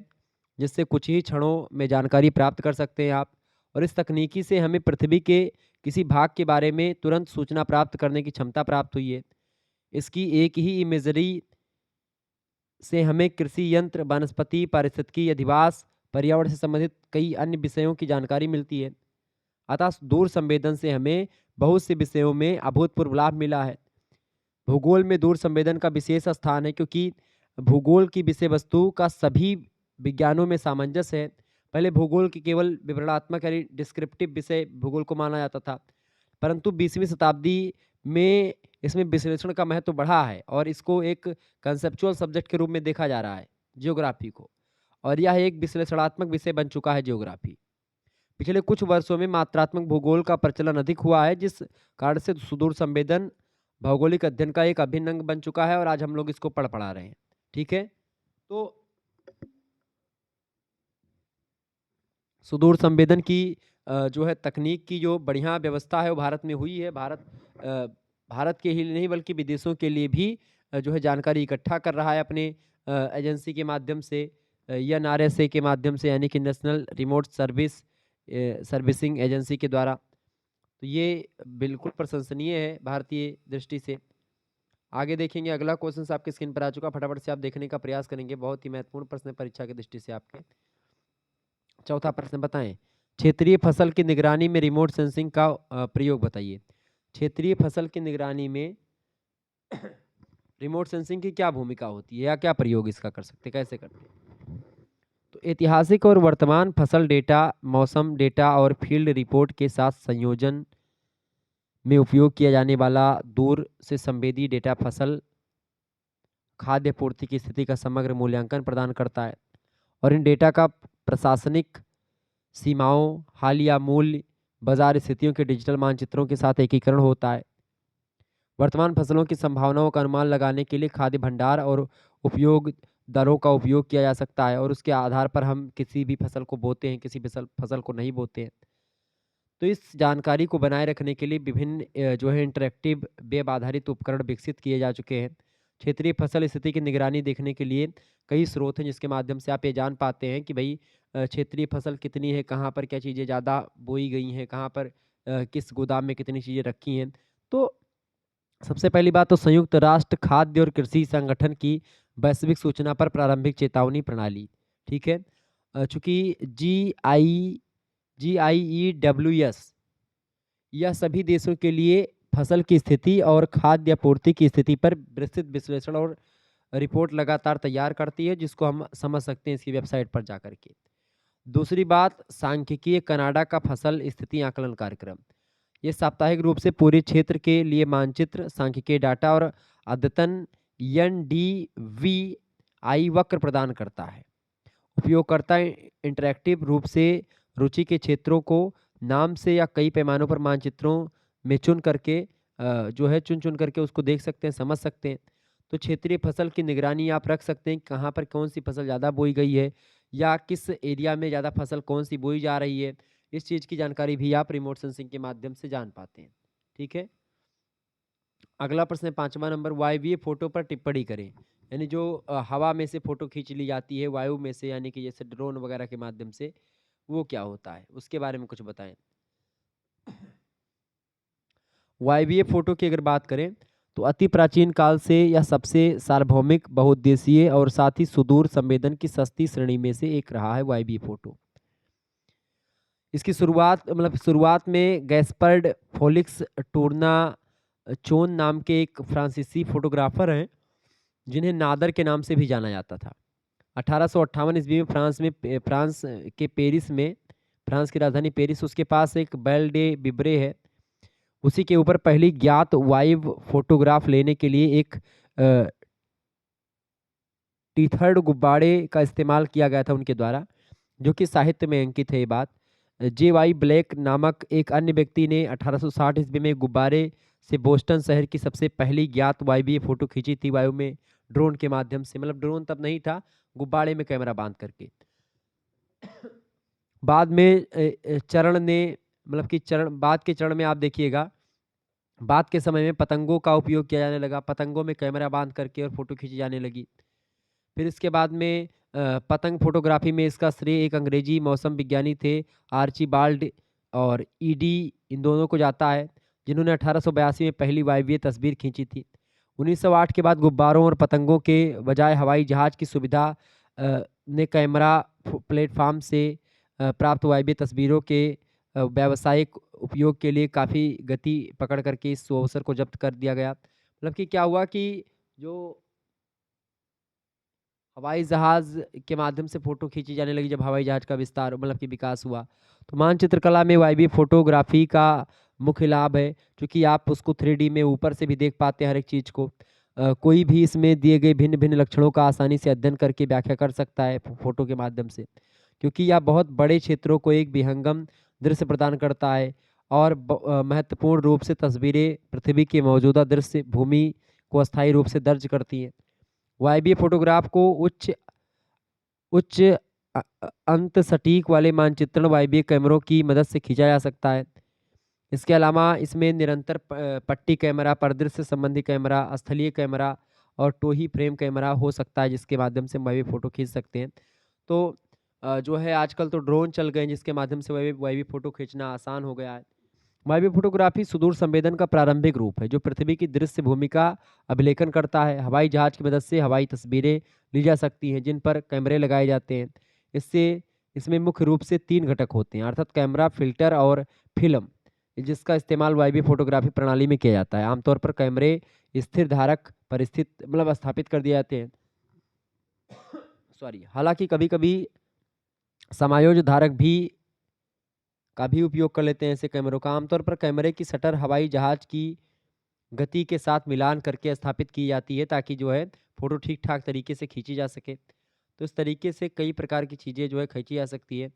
जिससे कुछ ही क्षणों में जानकारी प्राप्त कर सकते हैं आप। और इस तकनीकी से हमें पृथ्वी के किसी भाग के बारे में तुरंत सूचना प्राप्त करने की क्षमता प्राप्त हुई है। इसकी एक ही इमेजरी से हमें कृषि यंत्र, वनस्पति, पारिस्थितिकी, अधिवास, पर्यावरण से संबंधित कई अन्य विषयों की जानकारी मिलती है। अतः दूर संवेदन से हमें बहुत से विषयों में अभूतपूर्व लाभ मिला है। भूगोल में दूर संवेदन का विशेष स्थान है, क्योंकि भूगोल की विषय वस्तु का सभी विज्ञानों में सामंजस्य है। पहले भूगोल की केवल विवरणात्मक यानी डिस्क्रिप्टिव विषय भूगोल को माना जाता था, परंतु 20वीं शताब्दी में इसमें विश्लेषण का महत्व बढ़ा है और इसको एक कंसेप्चुअल सब्जेक्ट के रूप में देखा जा रहा है, जियोग्राफी को। और यह एक विश्लेषणात्मक विषय बन चुका है जियोग्राफी। पिछले कुछ वर्षों में मात्रात्मक भूगोल का प्रचलन अधिक हुआ है, जिस कारण से सुदूर संवेदन भौगोलिक अध्ययन का एक अभिन्न अंग बन चुका है और आज हम लोग इसको पढ़ा रहे हैं। ठीक है, तो सुदूर संवेदन की जो है तकनीक की जो बढ़िया व्यवस्था है वो भारत में हुई है। भारत के ही नहीं बल्कि विदेशों के लिए भी जो है जानकारी इकट्ठा कर रहा है अपने एजेंसी के माध्यम से, NRSA के माध्यम से, यानी कि नेशनल रिमोट सर्विसिंग एजेंसी के द्वारा। तो ये बिल्कुल प्रशंसनीय है भारतीय दृष्टि से। आगे देखेंगे, अगला क्वेश्चन आपके स्क्रीन पर आ चुका, फटाफट से आप देखने का प्रयास करेंगे। बहुत ही महत्वपूर्ण प्रश्न है परीक्षा की दृष्टि से आपके। चौथा प्रश्न बताएं, क्षेत्रीय फसल की निगरानी में रिमोट सेंसिंग का प्रयोग बताइए। क्षेत्रीय फसल की निगरानी में रिमोट सेंसिंग की क्या भूमिका होती है या क्या प्रयोग इसका कर सकते, कैसे करते हैं? तो ऐतिहासिक और वर्तमान फसल डेटा, मौसम डेटा और फील्ड रिपोर्ट के साथ संयोजन में उपयोग किया जाने वाला दूर से संवेदी डेटा फसल खाद्य पूर्ति की स्थिति का समग्र मूल्यांकन प्रदान करता है और इन डेटा का प्रशासनिक सीमाओं, हालिया मूल्य, बाजार स्थितियों के डिजिटल मानचित्रों के साथ एकीकरण होता है। वर्तमान फसलों की संभावनाओं का अनुमान लगाने के लिए खाद्य भंडार और उपयोग दरों का उपयोग किया जा सकता है और उसके आधार पर हम किसी भी फसल को बोते हैं, किसी फसल को नहीं बोते हैं। तो इस जानकारी को बनाए रखने के लिए विभिन्न जो है इंटरेक्टिव वेब आधारित उपकरण विकसित किए जा चुके हैं। क्षेत्रीय फसल स्थिति की निगरानी देखने के लिए कई स्रोत हैं जिसके माध्यम से आप ये जान पाते हैं कि भाई क्षेत्रीय फसल कितनी है, कहाँ पर क्या चीज़ें ज़्यादा बोई गई हैं, कहाँ पर किस गोदाम में कितनी चीज़ें रखी हैं। तो सबसे पहली बात तो संयुक्त राष्ट्र खाद्य और कृषि संगठन की वैश्विक सूचना पर प्रारंभिक चेतावनी प्रणाली। ठीक है, चूंकि GIEWS यह सभी देशों के लिए फसल की स्थिति और खाद्य आपूर्ति की स्थिति पर विस्तृत विश्लेषण और रिपोर्ट लगातार तैयार करती है, जिसको हम समझ सकते हैं इसकी वेबसाइट पर जाकर के। दूसरी बात, सांख्यिकीय कनाडा का फसल स्थिति आकलन कार्यक्रम। ये साप्ताहिक रूप से पूरे क्षेत्र के लिए मानचित्र, सांख्यिकीय डाटा और अद्यतन NDVI वक्र प्रदान करता है। उपयोगकर्ता इंटरैक्टिव रूप से रुचि के क्षेत्रों को नाम से या कई पैमानों पर मानचित्रों में चुन चुन करके उसको देख सकते हैं, समझ सकते हैं। तो क्षेत्रीय फसल की निगरानी आप रख सकते हैं, कहाँ पर कौन सी फसल ज़्यादा बोई गई है या किस एरिया में ज़्यादा फसल कौन सी बोई जा रही है। इस चीज़ की जानकारी भी आप रिमोट सेंसिंग के माध्यम से जान पाते हैं। ठीक है, अगला प्रश्न है 5वां नंबर, वायवीय फोटो पर टिप्पणी करें। यानी जो हवा में से फोटो खींच ली जाती है वायु में से, यानी कि जैसे ड्रोन वगैरह के माध्यम से, वो क्या होता है उसके बारे में कुछ बताएं। वायवीय फोटो की अगर बात करें तो अति प्राचीन काल से यह सबसे सार्वभौमिक, बहुउद्देशीय और साथ ही सुदूर संवेदन की सस्ती श्रेणी में से एक रहा है वायवीय फोटो। इसकी शुरुआत में गैस्पर्ड फोलिक्स टूर्ना चोन नाम के एक फ्रांसीसी फोटोग्राफर हैं, जिन्हें नादर के नाम से भी जाना जाता था। 1858 ईस्वी में फ्रांस की राजधानी पेरिस, उसके पास एक बेल डे बिब्रे है। उसी के ऊपर पहली ज्ञात वाइव फोटोग्राफ लेने के लिए एक टीथर्ड गुब्बारे का इस्तेमाल किया गया था उनके द्वारा, जो कि साहित्य में अंकित है। ये बात JY ब्लैक नामक एक अन्य व्यक्ति ने 1860 ईस्वी में गुब्बारे से बोस्टन शहर की सबसे पहली ज्ञात वायवीय फोटो खींची थी, वायु में ड्रोन के माध्यम से। मतलब ड्रोन तब नहीं था, गुब्बारे में कैमरा बांध करके। बाद में बाद के चरण में आप देखिएगा बाद के समय में पतंगों का उपयोग किया जाने लगा, पतंगों में कैमरा बांध करके और फ़ोटो खींची जाने लगी। फिर इसके बाद में पतंग फ़ोटोग्राफ़ी में इसका श्रेय एक अंग्रेज़ी मौसम विज्ञानी थे, आर्चिबाल्ड और ईडी, इन दोनों को जाता है, जिन्होंने 1882 में पहली वायवीय तस्वीर खींची थी। 1908 के बाद गुब्बारों और पतंगों के बजाय हवाई जहाज़ की सुविधा ने कैमरा प्लेटफ़ॉर्म से प्राप्त वायवीय तस्वीरों के व्यावसायिक उपयोग के लिए काफ़ी गति पकड़ करके इस अवसर को ज़ब्त कर दिया गया। मतलब कि क्या हुआ कि जो हवाई जहाज़ के माध्यम से फ़ोटो खींची जाने लगी, जब हवाई जहाज़ का विस्तार मतलब कि विकास हुआ, तो मानचित्र कला में वायवीय फ़ोटोग्राफ़ी का मुख्य लाभ है, क्योंकि आप उसको 3D में ऊपर से भी देख पाते हैं हर एक चीज़ को। कोई भी इसमें दिए गए भिन्न-भिन्न लक्षणों का आसानी से अध्ययन करके व्याख्या कर सकता है फ़ोटो के माध्यम से, क्योंकि यह बहुत बड़े क्षेत्रों को एक विहंगम दृश्य प्रदान करता है और महत्वपूर्ण रूप से तस्वीरें पृथ्वी के मौजूदा दृश्य भूमि को अस्थायी रूप से दर्ज करती हैं। वायवीय फ़ोटोग्राफ को उच्च उच्च अंत सटीक वाले मानचित्रण वायवीय कैमरों की मदद से खींचा जा सकता है। इसके अलावा इसमें निरंतर पट्टी कैमरा, परिदृश्य संबंधी कैमरा, स्थलीय कैमरा और टोही फ्रेम कैमरा हो सकता है, जिसके माध्यम से हम वायवीय फ़ोटो खींच सकते हैं। तो जो है आजकल तो ड्रोन चल गए हैं, जिसके माध्यम से वायवीय वायवीय फ़ोटो खींचना आसान हो गया है। वायवीय फोटोग्राफी सुदूर संवेदन का प्रारंभिक रूप है, जो पृथ्वी की दृश्य भूमि का अभिलेखन करता है। हवाई जहाज की मदद से हवाई तस्वीरें ली जा सकती हैं, जिन पर कैमरे लगाए जाते हैं। इससे इसमें मुख्य रूप से 3 घटक होते हैं, अर्थात कैमरा, फ़िल्टर और फ़िल्म, जिसका इस्तेमाल वायवीय फोटोग्राफी प्रणाली में किया जाता है। आमतौर पर कैमरे स्थिर धारक पर स्थित मतलब स्थापित कर दिए जाते हैं। सॉरी, हालाँकि कभी-कभी समायोज्य धारक का भी उपयोग कर लेते हैं ऐसे कैमरों का। आमतौर पर कैमरे की शटर हवाई जहाज की गति के साथ मिलान करके स्थापित की जाती है, ताकि जो है फ़ोटो ठीक-ठाक तरीके से खींची जा सके। तो इस तरीके से कई प्रकार की चीज़ें जो है खींची जा सकती है।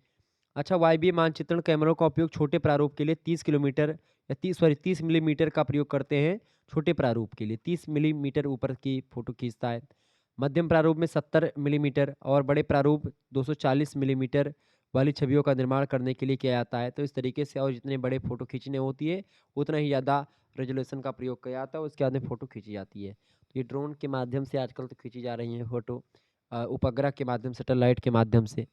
अच्छा, वायवीय मानचित्रण कैमरों का उपयोग छोटे प्रारूप के लिए 30 किलोमीटर या 30 मिलीमीटर का प्रयोग करते हैं। छोटे प्रारूप के लिए 30 मिलीमीटर ऊपर की फ़ोटो खींचता है। मध्यम प्रारूप में 70 मिलीमीटर और बड़े प्रारूप 240 मिलीमीटर वाली छवियों का निर्माण करने के लिए किया जाता है। तो इस तरीके से और जितने बड़े फ़ोटो खींचने होती है, उतना ही ज़्यादा रेज़ोल्यूशन का प्रयोग किया जाता है, उसके बाद में फ़ोटो खींची जाती है। तो ये ड्रोन के माध्यम से आजकल तो खींची जा रही हैं फ़ोटो, उपग्रह के माध्यम से, सैटेलाइट के माध्यम से।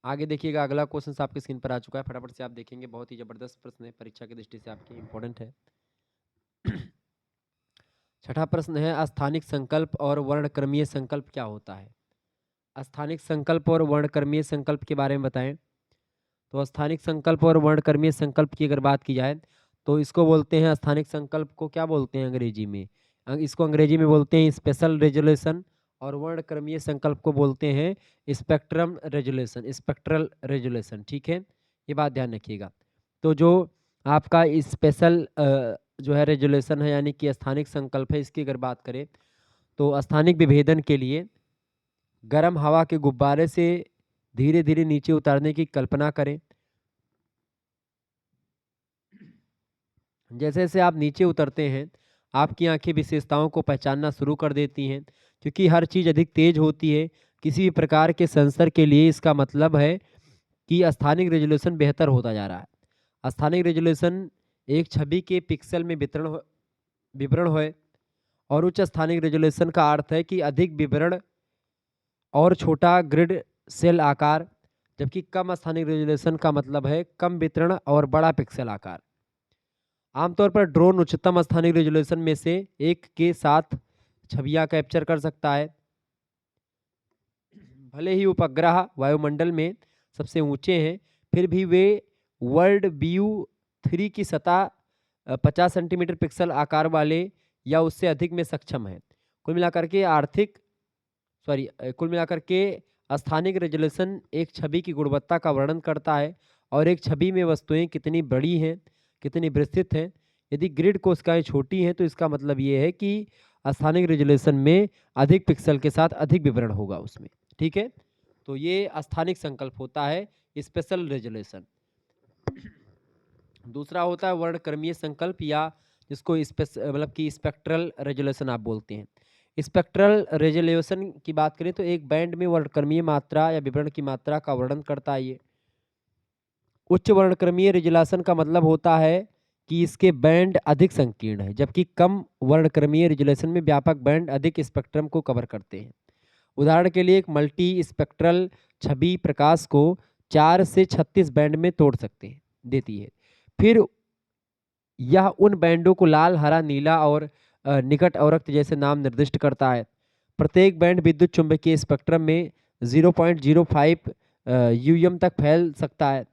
आगे देखिएगा, अगला क्वेश्चन आपकी स्क्रीन पर आ चुका है, फटाफट से आप देखेंगे, बहुत ही ज़बरदस्त प्रश्न है, परीक्षा की दृष्टि से आपके इम्पोर्टेंट है। छठा प्रश्न है, स्थानिक संकल्प और वर्णक्रमीय संकल्प क्या होता है? स्थानिक संकल्प और वर्णक्रमीय संकल्प के बारे में बताएं। तो स्थानिक संकल्प और वर्णक्रमीय संकल्प की अगर बात की जाए, तो इसको बोलते हैं, स्थानिक संकल्प को क्या बोलते हैं अंग्रेजी में? इसको अंग्रेजी में बोलते हैं स्पेशल रेजोल्यूशन, और वर्णक्रमीय संकल्प को बोलते हैं स्पेक्ट्रम रेजोल्यूशन, स्पेक्ट्रल रेजोल्यूशन। ठीक है, ये बात ध्यान रखिएगा। तो जो आपका स्पेशल जो है रेजोल्यूशन है, यानी कि स्थानिक संकल्प है, इसकी अगर बात करें, तो स्थानिक विभेदन के लिए गर्म हवा के गुब्बारे से धीरे-धीरे नीचे उतारने की कल्पना करें। जैसे-जैसे आप नीचे उतरते हैं, आपकी आँखें विशेषताओं को पहचानना शुरू कर देती हैं, क्योंकि हर चीज़ अधिक तेज़ होती है। किसी भी प्रकार के सेंसर के लिए इसका मतलब है कि स्थानिक रेज़ोल्यूशन बेहतर होता जा रहा है। स्थानिक रेज़ोल्यूशन एक छवि के पिक्सल में विवरण है, और उच्च स्थानिक रेज़ोल्यूशन का अर्थ है कि अधिक विवरण और छोटा ग्रिड सेल आकार, जबकि कम स्थानिक रेज़ोल्यूशन का मतलब है कम वितरण और बड़ा पिक्सल आकार। आमतौर पर ड्रोन उच्चतम स्थानिक रेज़ोल्यूशन में से एक के साथ छवियां कैप्चर कर सकता है। भले ही उपग्रह वायुमंडल में सबसे ऊंचे हैं, फिर भी वे वर्ल्ड व्यू 3 की सतह 50 सेंटीमीटर पिक्सल आकार वाले या उससे अधिक में सक्षम है। कुल मिलाकर के कुल मिलाकर के स्थानिक रेज़ोल्यूशन एक छवि की गुणवत्ता का वर्णन करता है, और एक छवि में वस्तुएं कितनी बड़ी हैं, कितनी विस्तृत हैं। यदि ग्रिड कोशिकाएं छोटी हैं, तो इसका मतलब ये है कि स्थानिक रेज़ोल्यूशन में अधिक पिक्सल के साथ अधिक विवरण होगा उसमें। ठीक है, तो ये स्थानिक संकल्प होता है, स्पेशल रेज़ोल्यूशन। दूसरा होता है वर्णक्रमीय संकल्प, या जिसको मतलब कि स्पेक्ट्रल रेज़ोल्यूशन आप बोलते हैं। स्पेक्ट्रल रेज़ोल्यूशन की बात करें, तो एक बैंड में वर्णक्रमीय मात्रा या विवरण की मात्रा का वर्णन करता है ये। उच्च वर्णक्रमीय रेज़ोल्यूशन का मतलब होता है कि इसके बैंड अधिक संकीर्ण है, जबकि कम वर्णक्रमीय रिजोल्यूशन में व्यापक बैंड अधिक स्पेक्ट्रम को कवर करते हैं। उदाहरण के लिए एक मल्टी स्पेक्ट्रल छवि प्रकाश को 4 से 36 बैंड में तोड़ सकते हैं देती है। फिर यह उन बैंडों को लाल, हरा, नीला और निकट अवरक्त जैसे नाम निर्दिष्ट करता है। प्रत्येक बैंड विद्युत चुंबकीय स्पेक्ट्रम में 0.05 यूएम तक फैल सकता है।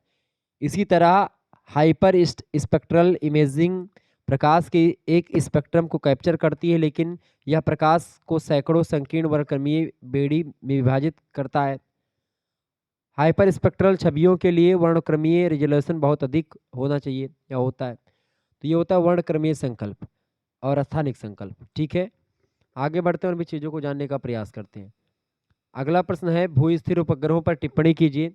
इसी तरह हाइपर स्पेक्ट्रल इमेजिंग प्रकाश के एक स्पेक्ट्रम को कैप्चर करती है, लेकिन यह प्रकाश को सैकड़ों संकीर्ण वर्णक्रमीय बेड़ी में विभाजित करता है। हाइपर स्पेक्ट्रल छवियों के लिए वर्णक्रमीय रिजोल्यूशन बहुत अधिक होना चाहिए या होता है। तो ये होता है वर्णक्रमीय संकल्प और स्थानिक संकल्प। ठीक है, आगे बढ़ते हैं और भी चीज़ों को जानने का प्रयास करते हैं। अगला प्रश्न है, भू स्थिर उपग्रहों पर टिप्पणी कीजिए।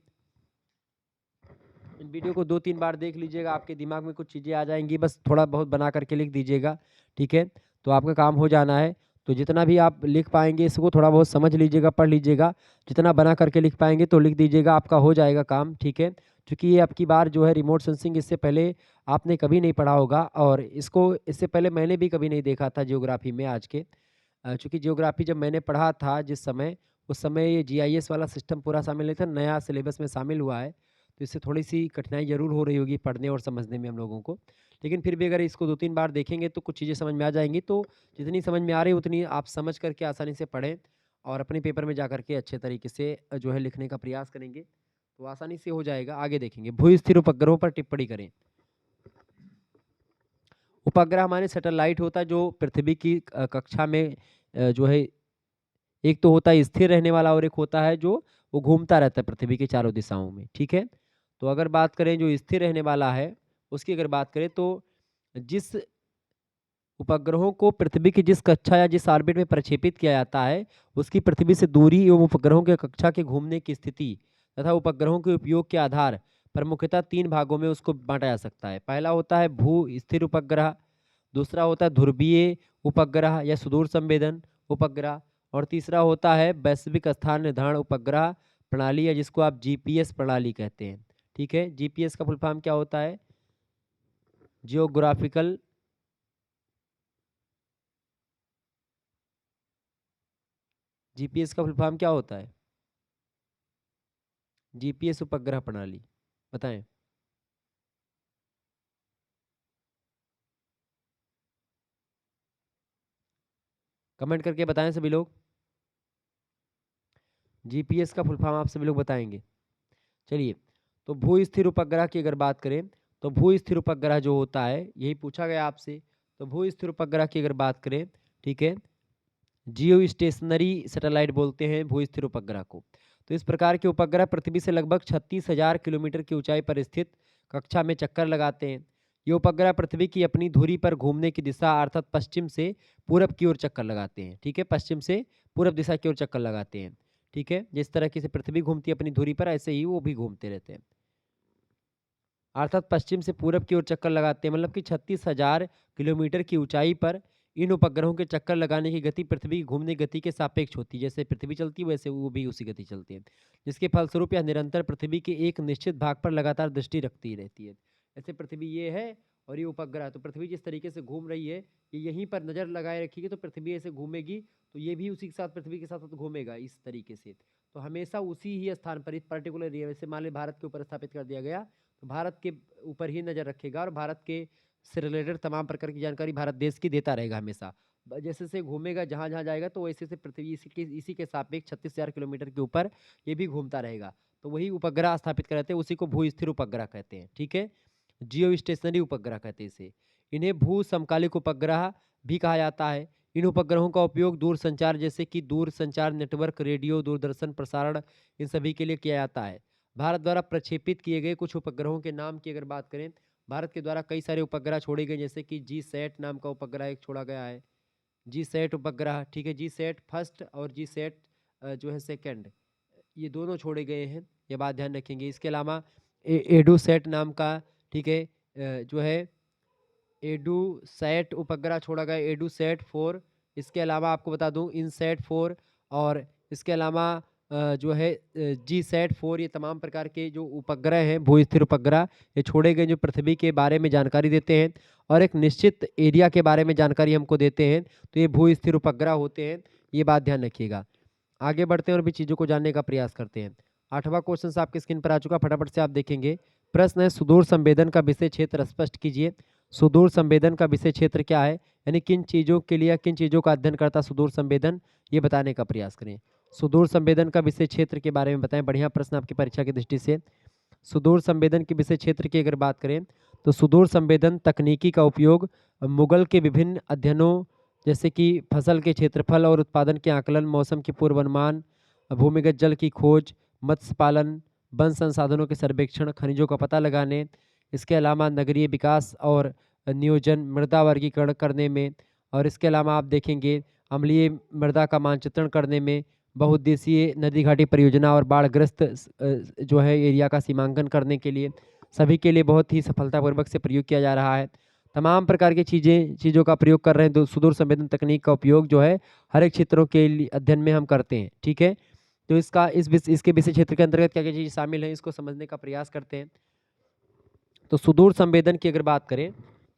इन वीडियो को 2-3 बार देख लीजिएगा, आपके दिमाग में कुछ चीज़ें आ जाएंगी, बस थोड़ा बहुत बना करके लिख दीजिएगा। ठीक है, तो आपका काम हो जाना है। तो जितना भी आप लिख पाएंगे इसको थोड़ा बहुत समझ लीजिएगा, पढ़ लीजिएगा। जितना बना करके लिख पाएंगे तो लिख दीजिएगा, आपका हो जाएगा काम। ठीक है, क्योंकि ये आपकी बार जो है रिमोट सेंसिंग, इससे पहले आपने कभी नहीं पढ़ा होगा और इसको इससे पहले मैंने भी कभी नहीं देखा था जियोग्राफी में आज के। चूँकि जियोग्राफी जब मैंने पढ़ा था जिस समय, उस समय ये जीआईएस वाला सिस्टम पूरा शामिल नहीं था, नया सिलेबस में शामिल हुआ है। तो इससे थोड़ी-सी कठिनाई ज़रूर हो रही होगी पढ़ने और समझने में हम लोगों को। लेकिन फिर भी अगर इसको 2-3 बार देखेंगे तो कुछ चीज़ें समझ में आ जाएँगी। तो जितनी समझ में आ रही है उतनी आप समझ कर के आसानी से पढ़ें और अपने पेपर में जाकर के अच्छे तरीके से जो है लिखने का प्रयास करेंगे, तो आसानी से हो जाएगा। आगे देखेंगे, भू-स्थिर उपग्रहों पर टिप्पणी करें। उपग्रह हमारे सैटेलाइट होता है जो पृथ्वी की कक्षा में जो है, एक तो होता है स्थिर रहने वाला और एक होता है जो वो घूमता रहता है पृथ्वी के चारों दिशाओं में। ठीक है, तो अगर बात करें जो स्थिर रहने वाला है, उसकी अगर बात करें तो जिस उपग्रहों को पृथ्वी की जिस कक्षा या जिस ऑर्बिट में प्रक्षेपित किया जाता है, उसकी पृथ्वी से दूरी एवं उपग्रहों के कक्षा के घूमने की स्थिति तथा उपग्रहों के उपयोग के आधार पर मुख्यतः 3 भागों में उसको बाँटा जा सकता है। पहला होता है भू स्थिर उपग्रह, दूसरा होता है ध्रुवीय उपग्रह या सुदूर संवेदन उपग्रह, और तीसरा होता है वैश्विक स्थान निर्धारण उपग्रह प्रणाली, या जिसको आप जीपीएस प्रणाली कहते हैं। ठीक है, जीपीएस का फुल फॉर्म क्या होता है? जियोग्राफिकल जीपीएस का फुल फॉर्म क्या होता है? जीपीएस उपग्रह प्रणाली, बताएं। कमेंट करके बताएं सभी लोग। जीपीएस का फुल फॉर्म आप सभी लोग बताएंगे। चलिए, तो भू स्थिर उपग्रह की अगर बात करें तो भू स्थिर उपग्रह जो होता है, यही पूछा गया आपसे। तो भू स्थिर उपग्रह की अगर बात करें, ठीक है, जियो स्टेशनरी सैटेलाइट बोलते हैं भू स्थिर उपग्रह को। तो इस प्रकार के उपग्रह पृथ्वी से लगभग 36,000 किलोमीटर की ऊंचाई पर स्थित कक्षा में चक्कर लगाते हैं। ये उपग्रह पृथ्वी की अपनी धुरी पर घूमने की दिशा अर्थात पश्चिम से पूरब की ओर चक्कर लगाते हैं। ठीक है, पश्चिम से पूरब दिशा की ओर चक्कर लगाते हैं। ठीक है, जिस तरह की से पृथ्वी घूमती है अपनी धुरी पर, ऐसे ही वो भी घूमते रहते हैं। अर्थात पश्चिम से पूरब की ओर चक्कर लगाते हैं, मतलब कि 36,000 किलोमीटर की ऊंचाई पर इन उपग्रहों के चक्कर लगाने की गति पृथ्वी की घूमने की गति के सापेक्ष होती है। जैसे पृथ्वी चलती है वैसे वो भी उसी गति चलती है, जिसके फलस्वरूप यह निरंतर पृथ्वी के एक निश्चित भाग पर लगातार दृष्टि रखती रहती है। ऐसे पृथ्वी ये है और ये उपग्रह, तो पृथ्वी जिस तरीके से घूम रही है, ये यहीं पर नजर लगाए रखिएगी तो पृथ्वी ऐसे घूमेगी, तो ये भी उसी के साथ पृथ्वी के साथ साथ घूमेगा इस तरीके से। तो हमेशा उसी ही स्थान पर इस पर्टिकुलर एरिया, जैसे मान लीजिए भारत के ऊपर स्थापित कर दिया गया, तो भारत के ऊपर ही नज़र रखेगा और भारत के से रिलेटेड तमाम प्रकार की जानकारी भारत देश की देता रहेगा हमेशा। जैसे से घूमेगा, जहाँ जहाँ जाएगा तो वैसे से पृथ्वी इसी के सापेक्ष 36,000 किलोमीटर के ऊपर ये भी घूमता रहेगा। तो वही उपग्रह स्थापित कराते हैं, उसी को भू स्थिर उपग्रह कहते हैं। ठीक है, जियो स्टेशनरी उपग्रह कहते हैं इसे। इन्हें भू समकालिक उपग्रह भी कहा जाता है। इन उपग्रहों का उपयोग दूर संचार जैसे कि दूर संचार नेटवर्क, रेडियो, दूरदर्शन प्रसारण, इन सभी के लिए किया जाता है। भारत द्वारा प्रक्षेपित किए गए कुछ उपग्रहों के नाम की अगर बात करें, भारत के द्वारा कई सारे उपग्रह छोड़े गए, जैसे कि जी सैट नाम का उपग्रह एक छोड़ा गया है, जी सैट उपग्रह। ठीक है, जी सैट फर्स्ट और जी सैट जो है सेकंड, ये दोनों छोड़े गए हैं, ये बात ध्यान रखेंगे। इसके अलावा एडू सैट नाम का, ठीक है, जो है एडू सैट उपग्रह छोड़ा गया, एडू सैट 4। इसके अलावा आपको बता दूं इनसैट 4, और इसके अलावा जो है GSAT-4 ये तमाम प्रकार के जो उपग्रह हैं, भू-स्थिर उपग्रह, ये छोड़े गए जो पृथ्वी के बारे में जानकारी देते हैं और एक निश्चित एरिया के बारे में जानकारी हमको देते हैं, तो ये भू-स्थिर उपग्रह होते हैं, ये बात ध्यान रखिएगा। आगे बढ़ते हैं और भी चीज़ों को जानने का प्रयास करते हैं। 8वाँ क्वेश्चन आपकी स्क्रीन पर आ चुका, फटाफट से आप देखेंगे। प्रश्न है सुदूर संवेदन का विषय क्षेत्र स्पष्ट कीजिए। सुदूर संवेदन का विषय क्षेत्र क्या है? यानी किन चीज़ों के लिए या किन चीज़ों का अध्ययन करता है सुदूर संवेदन, ये बताने का प्रयास करें। सुदूर संवेदन का विषय क्षेत्र के बारे में बताएं। बढ़िया प्रश्न आपकी परीक्षा की दृष्टि से। सुदूर संवेदन के विषय क्षेत्र की अगर बात करें तो सुदूर संवेदन तकनीकी का उपयोग मुगल के विभिन्न अध्ययनों जैसे कि फसल के क्षेत्रफल और उत्पादन के आकलन, मौसम के पूर्वानुमान, भूमिगत जल की खोज, मत्स्य पालन, वन संसाधनों के सर्वेक्षण, खनिजों का पता लगाने, इसके अलावा नगरीय विकास और नियोजन, मृदा वर्गीकरण करने में, और इसके अलावा आप देखेंगे अम्लीय मृदा का मानचित्रण करने में, बहुउद्देशीय नदी घाटी परियोजना और बाढ़ग्रस्त जो है एरिया का सीमांकन करने के लिए, सभी के लिए बहुत ही सफलतापूर्वक से प्रयोग किया जा रहा है। तमाम प्रकार की चीज़ों का प्रयोग कर रहे हैं, तो सुदूर संवेदन तकनीक का उपयोग जो है हर एक क्षेत्रों के लिए अध्ययन में हम करते हैं, ठीक है। तो इसके विषय क्षेत्र के अंतर्गत क्या क्या चीज़ शामिल है, इसको समझने का प्रयास करते हैं। तो सुदूर संवेदन की अगर बात करें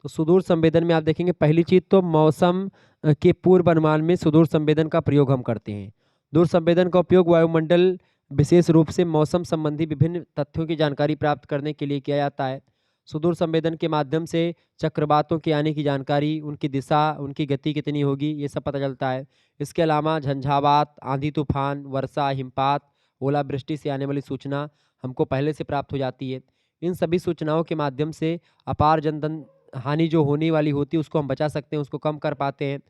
तो सुदूर संवेदन में आप देखेंगे पहली चीज़ तो मौसम के पूर्वानुमान में सुदूर संवेदन का प्रयोग हम करते हैं। दूर संवेदन का उपयोग वायुमंडल विशेष रूप से मौसम संबंधी विभिन्न तथ्यों की जानकारी प्राप्त करने के लिए किया जाता है। सुदूर संवेदन के माध्यम से चक्रवातों के आने की जानकारी, उनकी दिशा, उनकी गति कितनी होगी, ये सब पता चलता है। इसके अलावा झंझावात, आंधी तूफान, वर्षा, हिमपात, ओलावृष्टि से आने वाली सूचना हमको पहले से प्राप्त हो जाती है। इन सभी सूचनाओं के माध्यम से अपार जनधन हानि जो होने वाली होती है उसको हम बचा सकते हैं, उसको कम कर पाते हैं।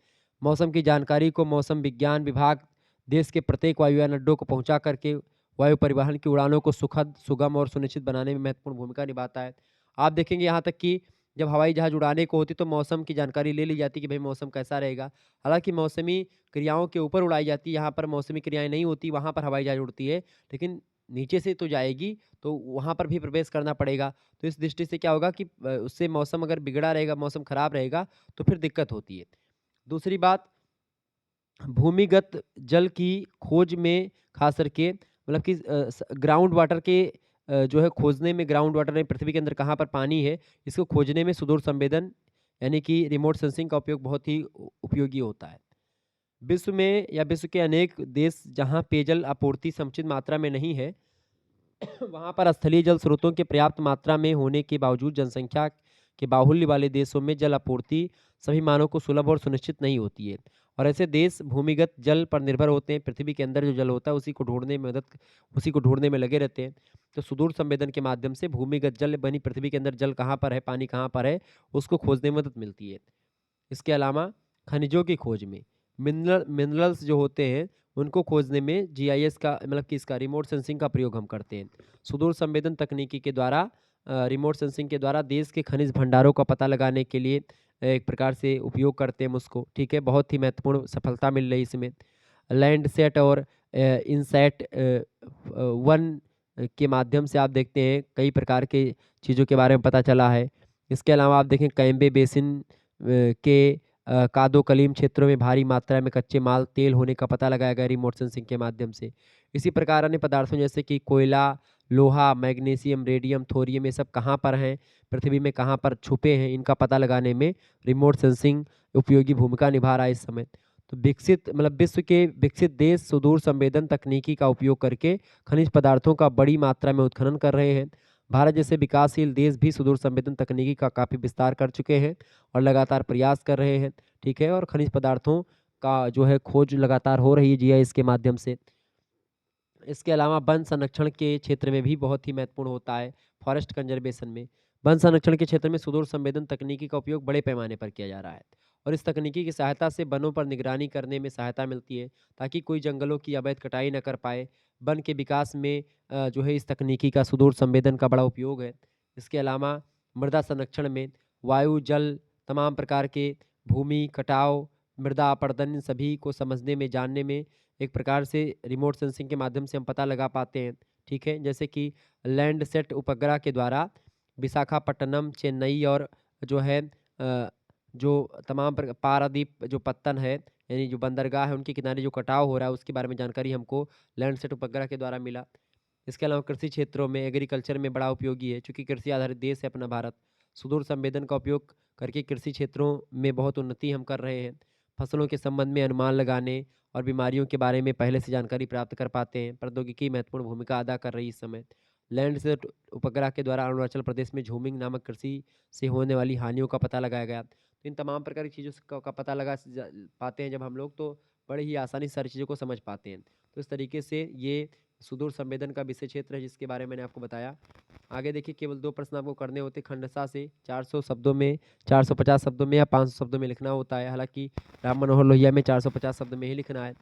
मौसम की जानकारी को मौसम विज्ञान विभाग देश के प्रत्येक वायुयान अड्डों को पहुंचा करके वायु परिवहन की उड़ानों को सुखद, सुगम और सुनिश्चित बनाने में महत्वपूर्ण भूमिका निभाता है। आप देखेंगे यहाँ तक कि जब हवाई जहाज उड़ाने को होती तो मौसम की जानकारी ले ली जाती कि भाई मौसम कैसा रहेगा। हालांकि मौसमी क्रियाओं के ऊपर उड़ाई जाती है, यहाँ पर मौसमी क्रियाएं नहीं होती, वहाँ पर हवाई जहाज उड़ती है, लेकिन नीचे से तो जाएगी तो वहाँ पर भी प्रवेश करना पड़ेगा। तो इस दृष्टि से क्या होगा कि उससे मौसम अगर बिगड़ा रहेगा, मौसम खराब रहेगा तो फिर दिक्कत होती है। दूसरी बात, भूमिगत जल की खोज में खास करके मतलब कि ग्राउंड वाटर के जो है खोजने में, ग्राउंड वाटर में पृथ्वी के अंदर कहाँ पर पानी है, इसको खोजने में सुदूर संवेदन यानी कि रिमोट सेंसिंग का उपयोग बहुत ही उपयोगी होता है। विश्व में या विश्व के अनेक देश जहाँ पेयजल आपूर्ति समुचित मात्रा में नहीं है वहाँ पर स्थलीय जल स्रोतों के पर्याप्त मात्रा में होने के बावजूद जनसंख्या के बाहुल्य वाले देशों में जल आपूर्ति सभी मानव को सुलभ और सुनिश्चित नहीं होती है, और ऐसे देश भूमिगत जल पर निर्भर होते हैं। पृथ्वी के अंदर जो जल होता है उसी को ढूंढने में लगे रहते हैं। तो सुदूर संवेदन के माध्यम से भूमिगत जल बनी पृथ्वी के अंदर जल कहाँ पर है, पानी कहाँ पर है, उसको खोजने में मदद मिलती है। इसके अलावा खनिजों की खोज में, मिनरल्स जो होते हैं उनको खोजने में जीआईएस का मतलब कि इसका रिमोट सेंसिंग का प्रयोग हम करते हैं। सुदूर संवेदन तकनीकी के द्वारा रिमोट सेंसिंग के द्वारा देश के खनिज भंडारों का पता लगाने के लिए एक प्रकार से उपयोग करते हैं हम उसको, ठीक है। बहुत ही महत्वपूर्ण सफलता मिल रही है इसमें। लैंडसेट और इनसैट वन के माध्यम से आप देखते हैं कई प्रकार के चीज़ों के बारे में पता चला है। इसके अलावा आप देखें कैम्बे बेसिन के कादो कलीम क्षेत्रों में भारी मात्रा में कच्चे माल तेल होने का पता लगाया गया रिमोट सेंसिंग के माध्यम से। इसी प्रकार अन्य पदार्थों जैसे कि कोयला, लोहा, मैग्नीशियम, रेडियम, थोरियम, ये सब कहाँ पर हैं, पृथ्वी में कहाँ पर छुपे हैं, इनका पता लगाने में रिमोट सेंसिंग उपयोगी भूमिका निभा रहा है इस समय। तो विश्व के विकसित देश सुदूर संवेदन तकनीकी का उपयोग करके खनिज पदार्थों का बड़ी मात्रा में उत्खनन कर रहे हैं। भारत जैसे विकासशील देश भी सुदूर संवेदन तकनीकी का काफ़ी विस्तार कर चुके हैं और लगातार प्रयास कर रहे हैं, ठीक है। और खनिज पदार्थों का जो है खोज लगातार हो रही है जीआईएस के माध्यम से। इसके अलावा वन संरक्षण के क्षेत्र में भी बहुत ही महत्वपूर्ण होता है। फॉरेस्ट कंजर्वेशन में, वन संरक्षण के क्षेत्र में सुदूर संवेदन तकनीकी का उपयोग बड़े पैमाने पर किया जा रहा है, और इस तकनीकी की सहायता से वनों पर निगरानी करने में सहायता मिलती है ताकि कोई जंगलों की अवैध कटाई न कर पाए। वन के विकास में जो है इस तकनीकी का सुदूर संवेदन का बड़ा उपयोग है। इसके अलावा मृदा संरक्षण में वायु, जल, तमाम प्रकार के भूमि कटाव, मृदा अपरदन, इन सभी को समझने में, जानने में एक प्रकार से रिमोट सेंसिंग के माध्यम से हम पता लगा पाते हैं, ठीक है। जैसे कि लैंडसेट उपग्रह के द्वारा विशाखापट्टनम, चेन्नई और जो है जो तमाम पारादीप जो पत्तन है यानी जो बंदरगाह है उनके किनारे जो कटाव हो रहा है उसके बारे में जानकारी हमको लैंडसेट उपग्रह के द्वारा मिला। इसके अलावा कृषि क्षेत्रों में एग्रीकल्चर में बड़ा उपयोगी है, चूँकि कृषि आधारित देश है अपना भारत। सुदूर संवेदन का उपयोग करके कृषि क्षेत्रों में बहुत उन्नति हम कर रहे हैं। फसलों के संबंध में अनुमान लगाने और बीमारियों के बारे में पहले से जानकारी प्राप्त कर पाते हैं। प्रौद्योगिकी महत्वपूर्ण भूमिका अदा कर रही है इस समय। लैंडसेट उपग्रह के द्वारा अरुणाचल प्रदेश में झूमिंग नामक कृषि से होने वाली हानियों का पता लगाया गया। तो इन तमाम प्रकार की चीज़ों का पता लगा पाते हैं जब हम लोग, तो बड़े ही आसानी से सारी चीज़ों को समझ पाते हैं। तो इस तरीके से ये सुदूर संवेदन का विषय क्षेत्र है जिसके बारे में मैंने आपको बताया। आगे देखिए, केवल 2 प्रश्न आपको करने होते हैं खंडसा से। 400 शब्दों में, 450 शब्दों में या 500 शब्दों में लिखना होता है। हालाँकि राम मनोहर लोहिया में 450 शब्द में ही लिखना है।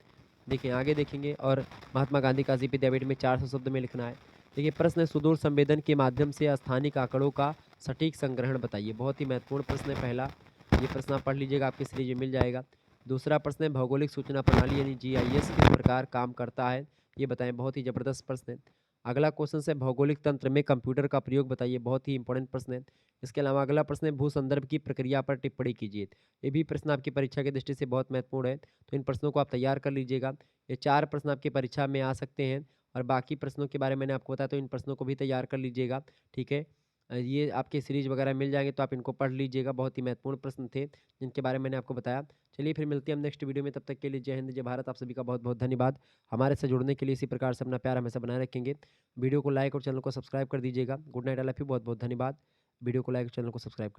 देखिए आगे देखेंगे, और महात्मा गांधी काशी विद्यापीठ में 400 शब्द में लिखना है। देखिए प्रश्न है, सुदूर संवेदन के माध्यम से स्थानिक आंकड़ों का सटीक संग्रहण बताइए। बहुत ही महत्वपूर्ण प्रश्न है पहला। ये प्रश्न आप पढ़ लीजिएगा, आपकी सीरीज में मिल जाएगा। दूसरा प्रश्न है, भौगोलिक सूचना प्रणाली यानी जीआईएस किस प्रकार काम करता है, ये बताएं। बहुत ही जबरदस्त प्रश्न है। अगला क्वेश्चन है, भौगोलिक तंत्र में कंप्यूटर का प्रयोग बताइए। बहुत ही इंपॉर्टेंट प्रश्न है। इसके अलावा अगला प्रश्न है, भू संदर्भ की प्रक्रिया पर टिप्पणी कीजिए। ये भी प्रश्न आपकी परीक्षा की दृष्टि से बहुत महत्वपूर्ण है, तो इन प्रश्नों को आप तैयार कर लीजिएगा। ये 4 प्रश्न आपकी परीक्षा में आ सकते हैं, और बाकी प्रश्नों के बारे में मैंने आपको बताया, तो इन प्रश्नों को भी तैयार कर लीजिएगा, ठीक है। ये आपके सीरीज वगैरह मिल जाएंगे, तो आप इनको पढ़ लीजिएगा। बहुत ही महत्वपूर्ण प्रश्न थे जिनके बारे में मैंने आपको बताया। चलिए फिर मिलते हैं हम नेक्स्ट वीडियो में, तब तक के लिए जय हिंद जय भारत। आप सभी का बहुत बहुत धन्यवाद। हमारे से जुड़ने के लिए इसी प्रकार से अपना प्यार हमेशा बनाए रखेंगे। वीडियो को लाइक और चैनल को सब्सक्राइब कर दीजिएगा। Good night, I love you. बहुत बहुत धन्यवाद। वीडियो को लाइक और चैनल को सब्सक्राइब